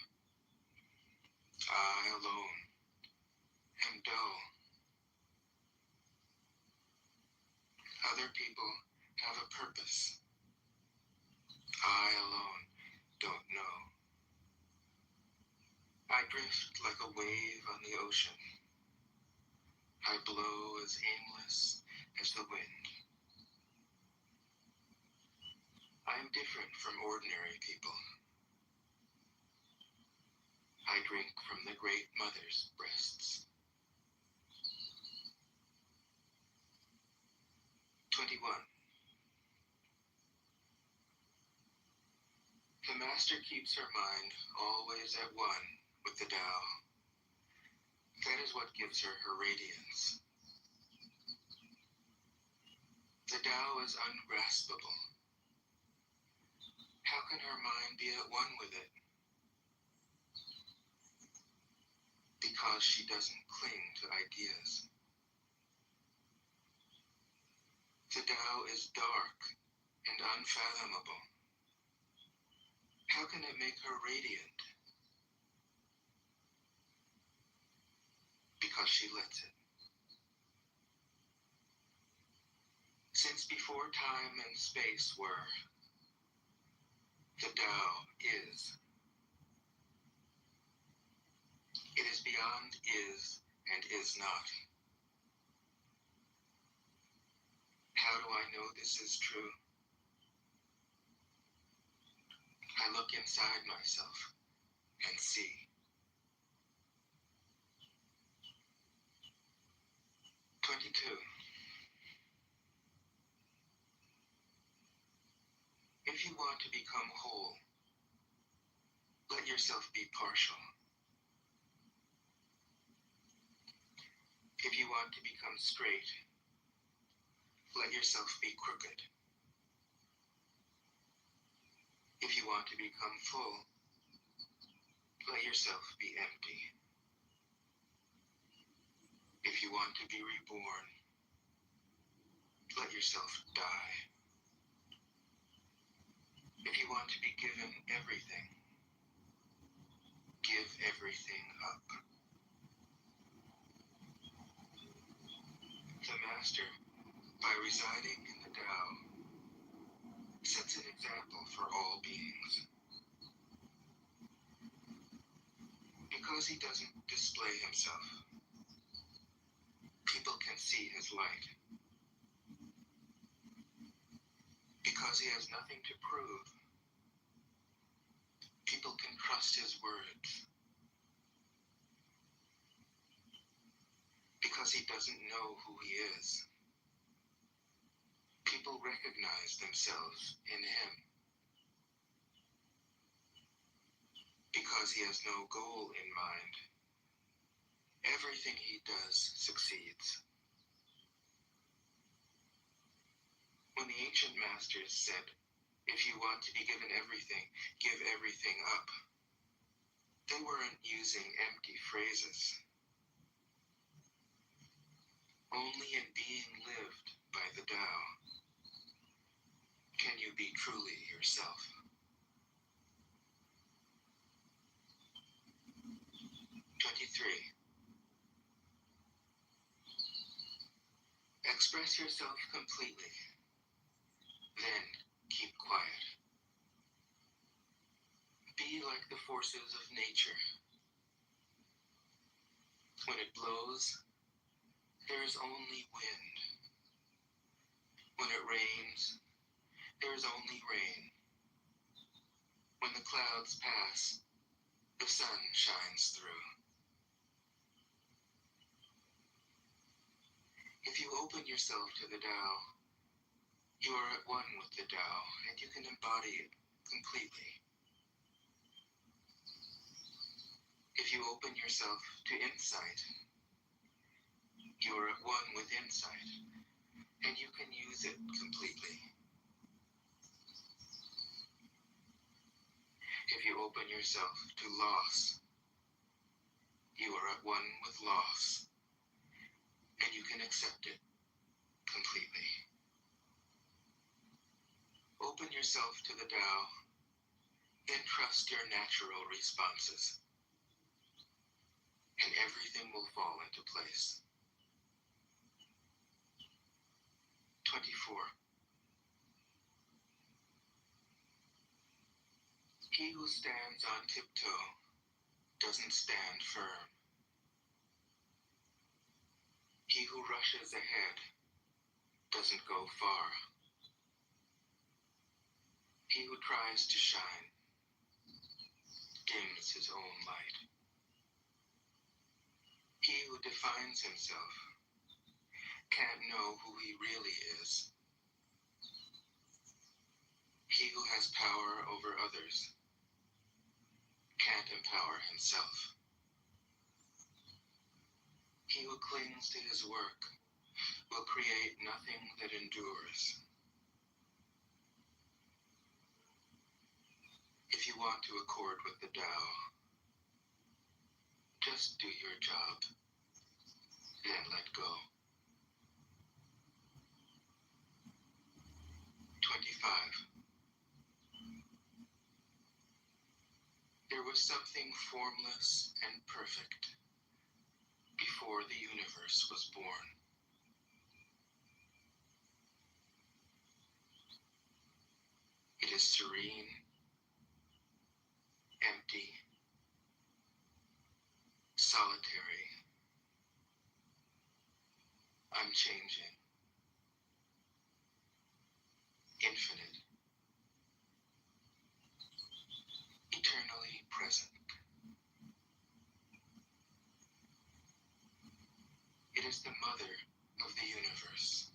Q: I alone am dull. Other people have a purpose. I alone don't know. I drift like a wave on the ocean. I blow as aimless as the wind. I am different from ordinary people. I drink from the great mother's breasts. 21. The master keeps her mind always at one with the Tao. That is what gives her her radiance. The Tao is ungraspable. How can her mind be at one with it? Because she doesn't cling to ideas. The Tao is dark and unfathomable. How can it make her radiant? Because she lets it. Since before time and space were, the Tao is. It is beyond is and is not. How do I know this is true? I look inside myself and see. If you want to become whole, let yourself be partial. If you want to become straight, let yourself be crooked. If you want to become full, let yourself be empty. If you want to be reborn, let yourself die. If you want to be given everything, give everything up. The Master, by residing in the Tao, sets an example for all beings. Because he doesn't display himself, people can see his light. Because he has nothing to prove, people can trust his words. Because he doesn't know who he is, people recognize themselves in him. Because he has no goal in mind, everything he does succeeds. When the ancient masters said, if you want to be given everything, give everything up, they weren't using empty phrases. Only in being lived by the Tao can you be truly yourself. 23. Express yourself completely. Then keep quiet. Be like the forces of nature. When it blows, there is only wind. When it rains, there is only rain. When the clouds pass, the sun shines through. If you open yourself to the Tao, you are at one with the Tao, and you can embody it completely. If you open yourself to insight, you are at one with insight, and you can use it completely. If you open yourself to loss, you are at one with loss, and you can accept it completely. Open yourself to the Tao, then trust your natural responses, and everything will fall into place. 24. He who stands on tiptoe doesn't stand firm. He who rushes ahead doesn't go far. He who tries to shine dims his own light. He who defines himself can't know who he really is. He who has power over others can't empower himself. He who clings to his work will create nothing that endures. If you want to accord with the Tao, just do your job, then let go. 25. There was something formless and perfect before the universe was born. It is serene, empty, solitary, unchanging, infinite, eternally present. It is the mother of the universe.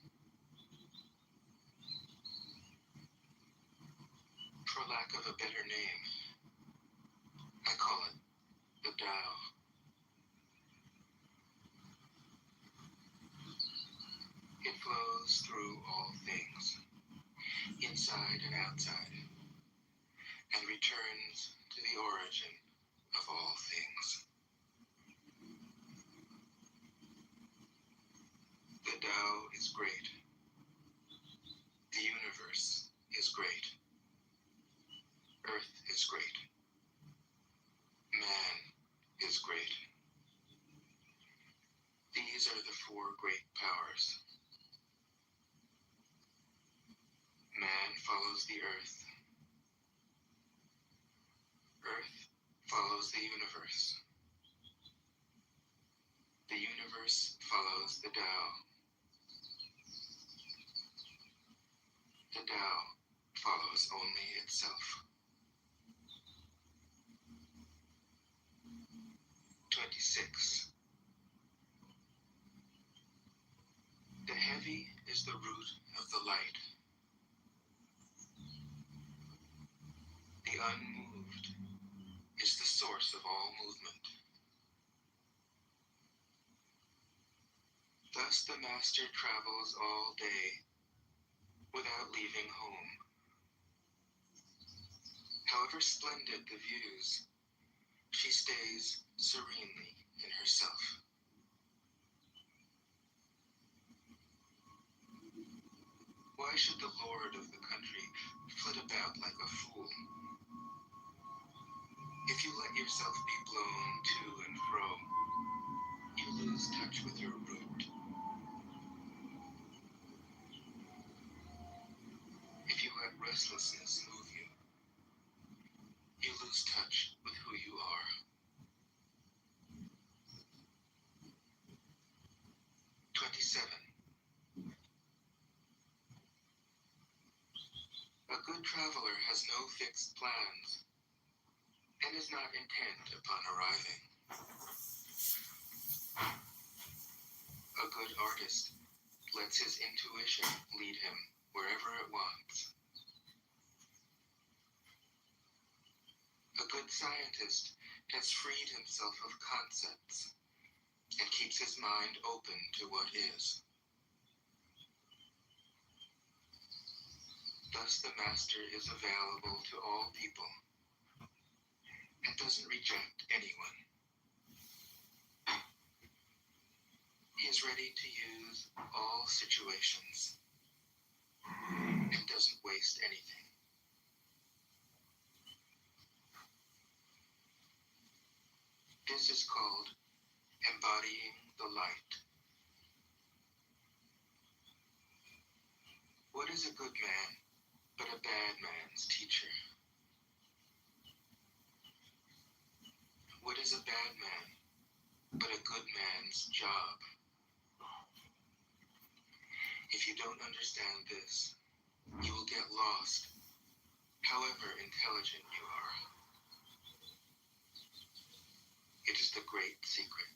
Q: For lack of a better name, I call it the Tao. It flows through all things, inside and outside, and returns to the origin of all things. The Tao is great. The universe is great. Earth is great. Man is great. These are the four great powers. Man follows the earth. Earth follows the universe. The universe follows the Tao. The Tao follows only itself. 26. The heavy is the root of the light. The unmoved is the source of all movement. Thus the master travels all day without leaving home. However splendid the views, she stays serenely in herself. Why should the lord of the country flit about like a fool? If you let yourself be blown to and fro, you lose touch with your root. If you let restlessness move you, you lose touch with who you are. A good traveler has no fixed plans and is not intent upon arriving. A good artist lets his intuition lead him wherever it wants. A good scientist has freed himself of concepts and keeps his mind open to what is. Thus the master is available to all people and doesn't reject anyone. He is ready to use all situations and doesn't waste anything. This is called embodying the light. What is a good man but a bad man's teacher? What is a bad man but a good man's job? If you don't understand this, you will get lost, however intelligent you are. It is the great secret.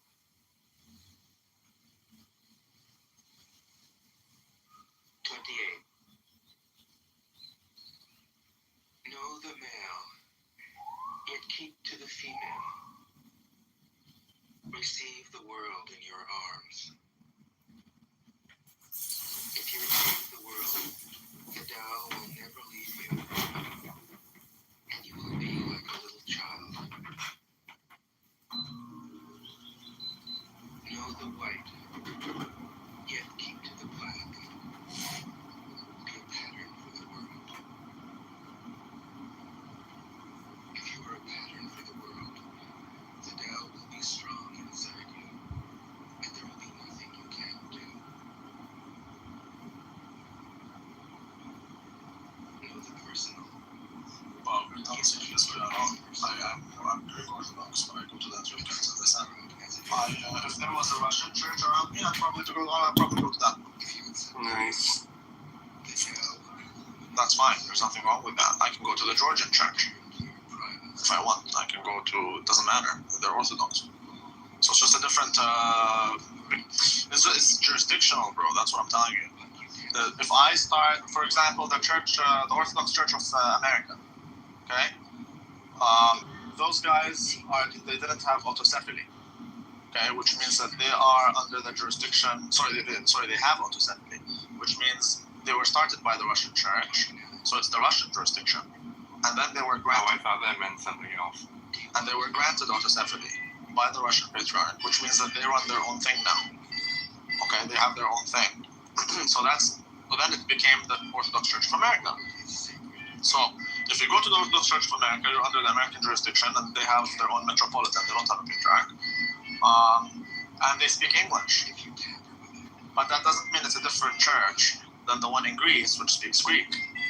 Q: 28. Know the male, yet keep to the female. Receive the world in your arms. If you receive the world, the Tao will never leave you, and you will be like a little child. Know the white, yet keep to the black. Be a pattern for the world. If you are a pattern for the world, the Tao will be strong inside you, and there will be nothing you can't do. Know the personal.
R: Well, we don't see this going on. I'm very Orthodox when I go to that church. If there was a Russian church around me, I'd probably go to that.
D: Nice.
R: That's fine. There's nothing wrong with that. I can go to the Georgian church if I want. I can go to. It doesn't matter. They're Orthodox. So it's just a different. It's jurisdictional, bro. That's what I'm telling you. If I start, for example, the church, the Orthodox Church of America, okay, those guys they didn't have autocephaly, okay, which means that they are under the jurisdiction. They have autocephaly, which means they were started by the Russian Church, so it's the Russian jurisdiction, and then they were granted.
C: Oh, I thought that meant something else.
R: And they were granted autocephaly by the Russian Patriarch, which means that they run their own thing now. Okay, they have their own thing. So then it became the Orthodox Church of America. So if you go to the Orthodox Church of America, you're under the American jurisdiction, and they have their own metropolitan. They don't have a patriarch, and they speak English. But that doesn't mean it's a different church than the one in Greece, which speaks Greek.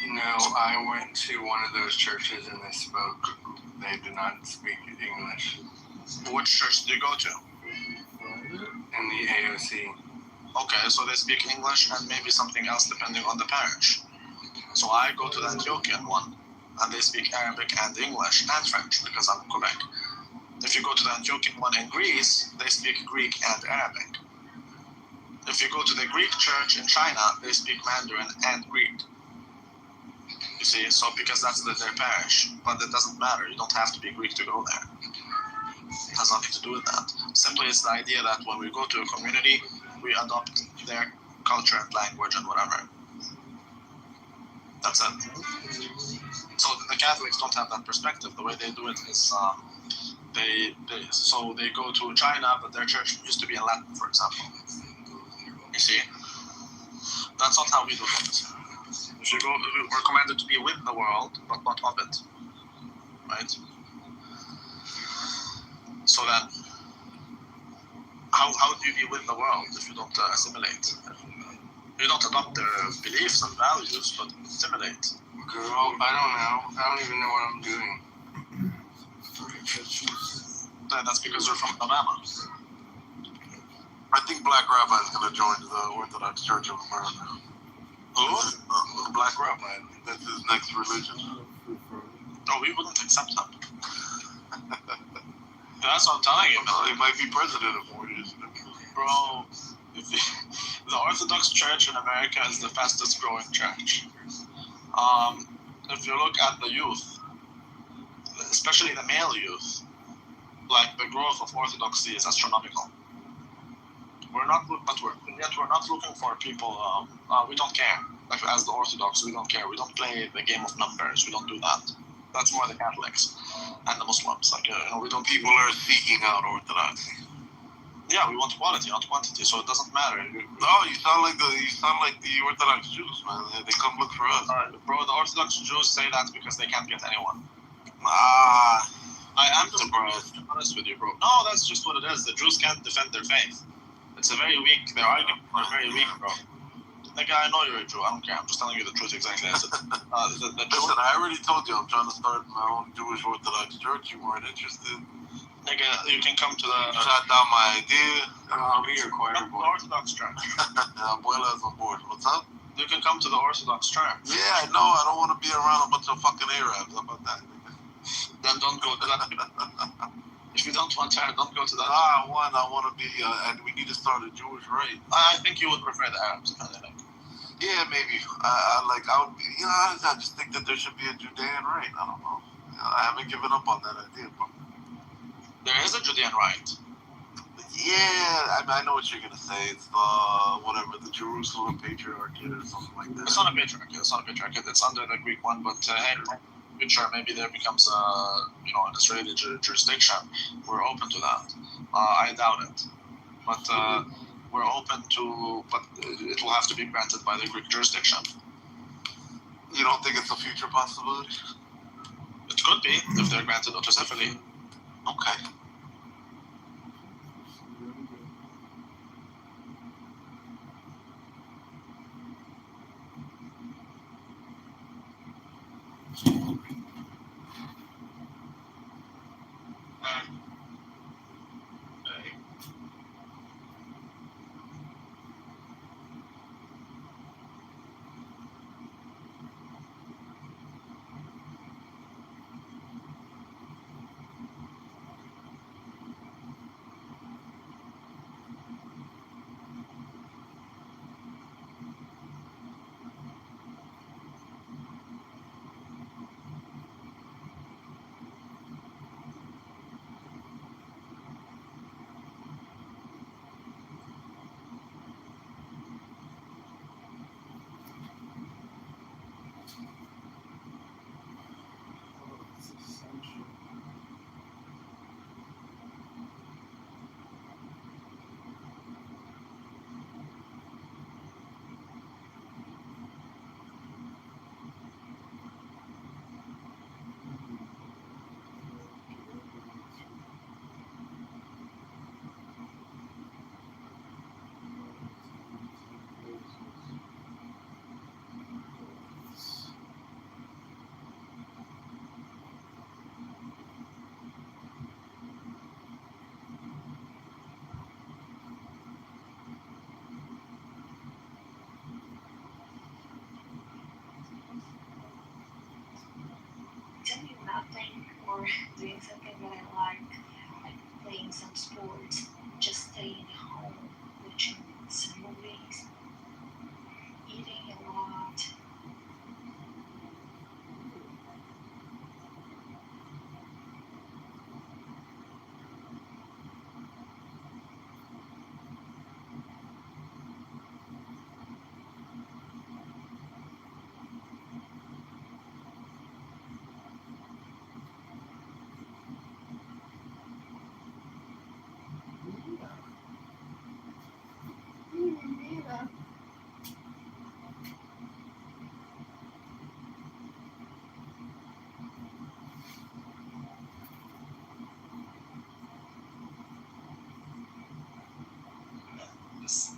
S: No, I went to one of those churches and they spoke. They did not speak English.
R: Which church did you go to?
S: In the AOC.
R: Okay, so they speak English and maybe something else depending on the parish. So I go to the Antiochian one, and they speak Arabic and English and French because I'm in Quebec. If you go to the Antiochian one in Greece, they speak Greek and Arabic. If you go to the Greek church in China, they speak Mandarin and Greek. You see, so because that's their parish, but it doesn't matter. You don't have to be Greek to go there. It has nothing to do with that. Simply, it's the idea that when we go to a community, we adopt their culture and language and whatever. That's it. So the Catholics don't have that perspective. The way they do it is they go to China, but their church used to be in Latin, for example. You see, that's not how we do it. If you go, we're commanded to be with the world, but not of it, right? So then, how do you deal with the world if you don't assimilate? You don't adopt their beliefs and values, but assimilate.
S: Girl, I don't know. I don't even know what I'm doing.
R: That's because you're from Alabama.
T: I think Black Rabbi is going to join the Orthodox Church of America.
R: Who?
T: Black Rabbi. That's his next religion.
R: No, we wouldn't accept him. That's what I'm telling you.
T: He might be president in 4 years.
R: Bro, the Orthodox Church in America is the fastest growing church. If you look at the youth, especially the male youth, like the growth of Orthodoxy is astronomical. We're not looking for people. We don't care. Like as the Orthodox, we don't care. We don't play the game of numbers. We don't do that. That's more the Catholics and the Muslims. Like we don't.
T: People are seeking out orthodoxy.
R: Yeah, we want quality, not quantity. So it doesn't matter.
T: No, you sound like the Orthodox Jews, man. They come look for us.
R: Bro, the Orthodox Jews say that because they can't get anyone.
T: I
R: am surprised. Honest with you, bro. No, that's just what it is. The Jews can't defend their faith. It's a very weak. Their arguments are very weak, bro. Like, I know you're a Jew. I don't care. I'm just telling you the truth exactly as it is.
T: Listen, I already told you I'm trying to start my own Jewish Orthodox church. You weren't interested.
R: Like, you can come to the.
T: Shot down my idea.
S: I'll be your choir boy.
R: Orthodox church.
T: Abuela's on board. What's up?
R: You can come to the Orthodox church.
T: Yeah, I know. I don't want to be around a bunch of fucking Arabs. How about that?
R: Then don't go to that. If you don't want to, don't go to that.
T: I want to be, and we need to start a Jewish rite.
R: I think you would prefer the Arabs, if anything.
T: Yeah, maybe. I just think that there should be a Judean rite. I don't know. I haven't given up on that idea, bro.
R: There is a Judean rite.
T: Yeah, I know what you're gonna say. It's the Jerusalem Patriarchate or something like that.
R: It's not a patriarchate. It's under the Greek one, but hey, future maybe there becomes an Israeli jurisdiction. We're open to that. I doubt it, but we're open to. But it will have to be granted by the Greek jurisdiction.
T: You don't think it's a future possibility?
R: It could be if they're granted autocephaly.
T: Okay.
U: Doing nothing or doing something that I like playing some sports, just staying home, watching some movies, eating a lot. Yeah.
F: things.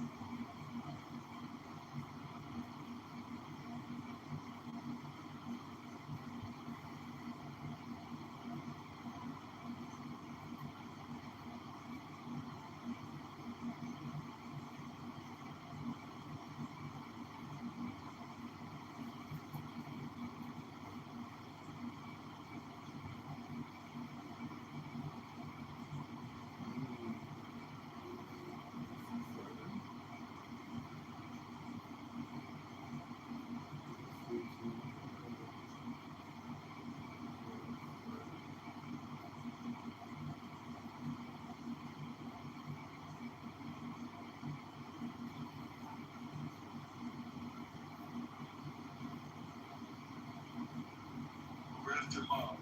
T: Where's Jamal?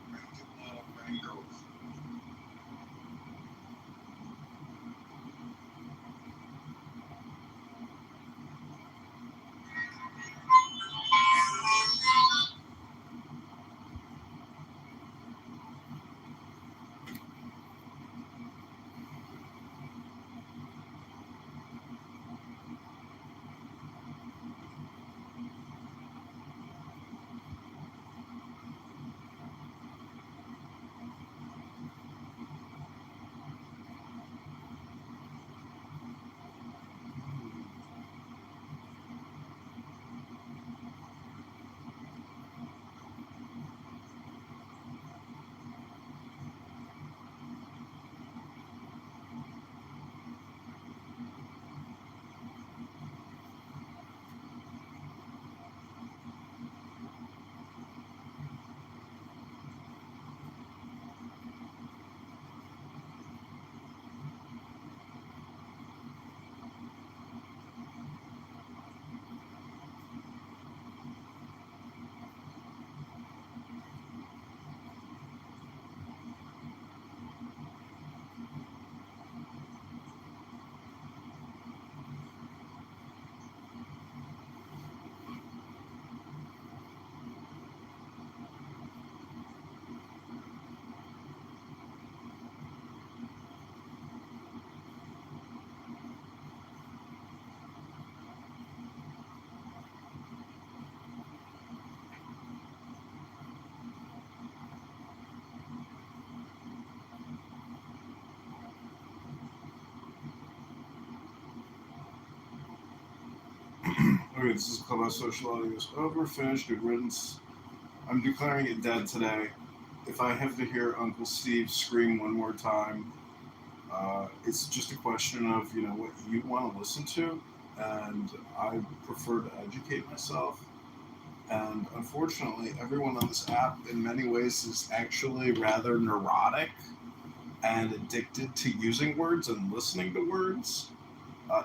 T: Where he goes?
V: Okay, this is Clubhouse Social Audio is over, finished, good riddance. I'm declaring it dead today. If I have to hear Uncle Steve scream one more time, it's just a question of, what you want to listen to, and I prefer to educate myself. And unfortunately, everyone on this app in many ways is actually rather neurotic and addicted to using words and listening to words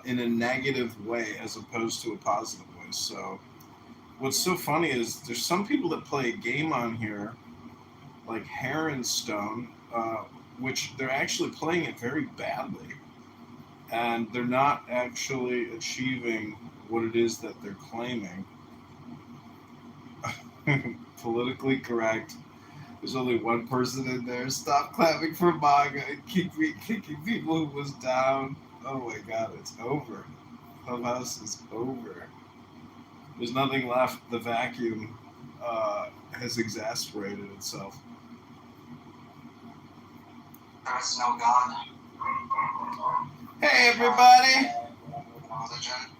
V: in a negative way as opposed to a positive way. So what's so funny is there's some people that play a game on here like Heronstone, which they're actually playing it very badly. And they're not actually achieving what it is that they're claiming. Politically correct. There's only one person in there. Stop clapping for MAGA and keep kicking people who was down. Oh my God, it's over. Clubhouse is over. There's nothing left. The vacuum has exasperated itself.
F: There's no God.
V: Hey, everybody.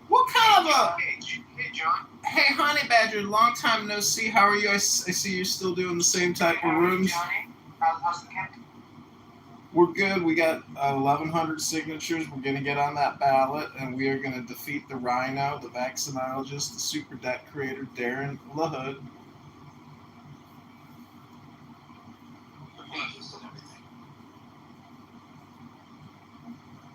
V: What kind of a...
F: Hey, John.
V: Hey, Honey Badger, long time no see. How are you? I see you're still doing the same type of rooms.
F: How's the camp?
V: We're good. We got 1,100 signatures. We're going to get on that ballot, and we are going to defeat the rhino, the vaccinologist, the super debt creator, Darren LaHood.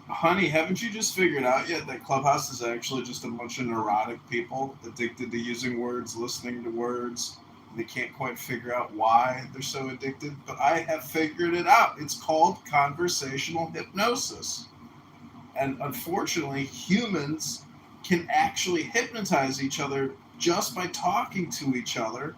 V: Honey, haven't you just figured out yet that Clubhouse is actually just a bunch of neurotic people addicted to using words, listening to words? They can't quite figure out why they're so addicted, but I have figured it out. It's called conversational hypnosis. And unfortunately, humans can actually hypnotize each other just by talking to each other.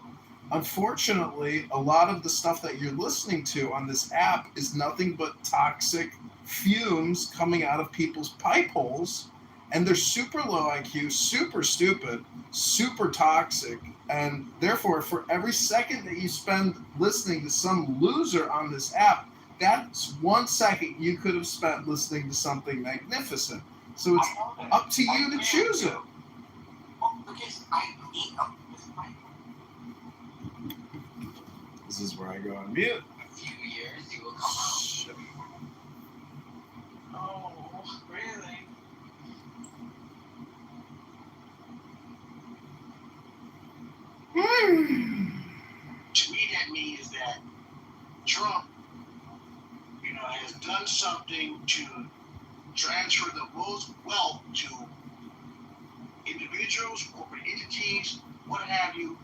V: Unfortunately, a lot of the stuff that you're listening to on this app is nothing but toxic fumes coming out of people's pipe holes, and they're super low IQ, super stupid, super toxic, and therefore, for every second that you spend listening to some loser on this app, that's 1 second you could have spent listening to something magnificent. So it's up to you to choose it. This is where I go on mute.
F: A few years, you will come out. Oh, really? To me, that means that Trump, has done something to transfer the most wealth to individuals, corporate entities, what have you,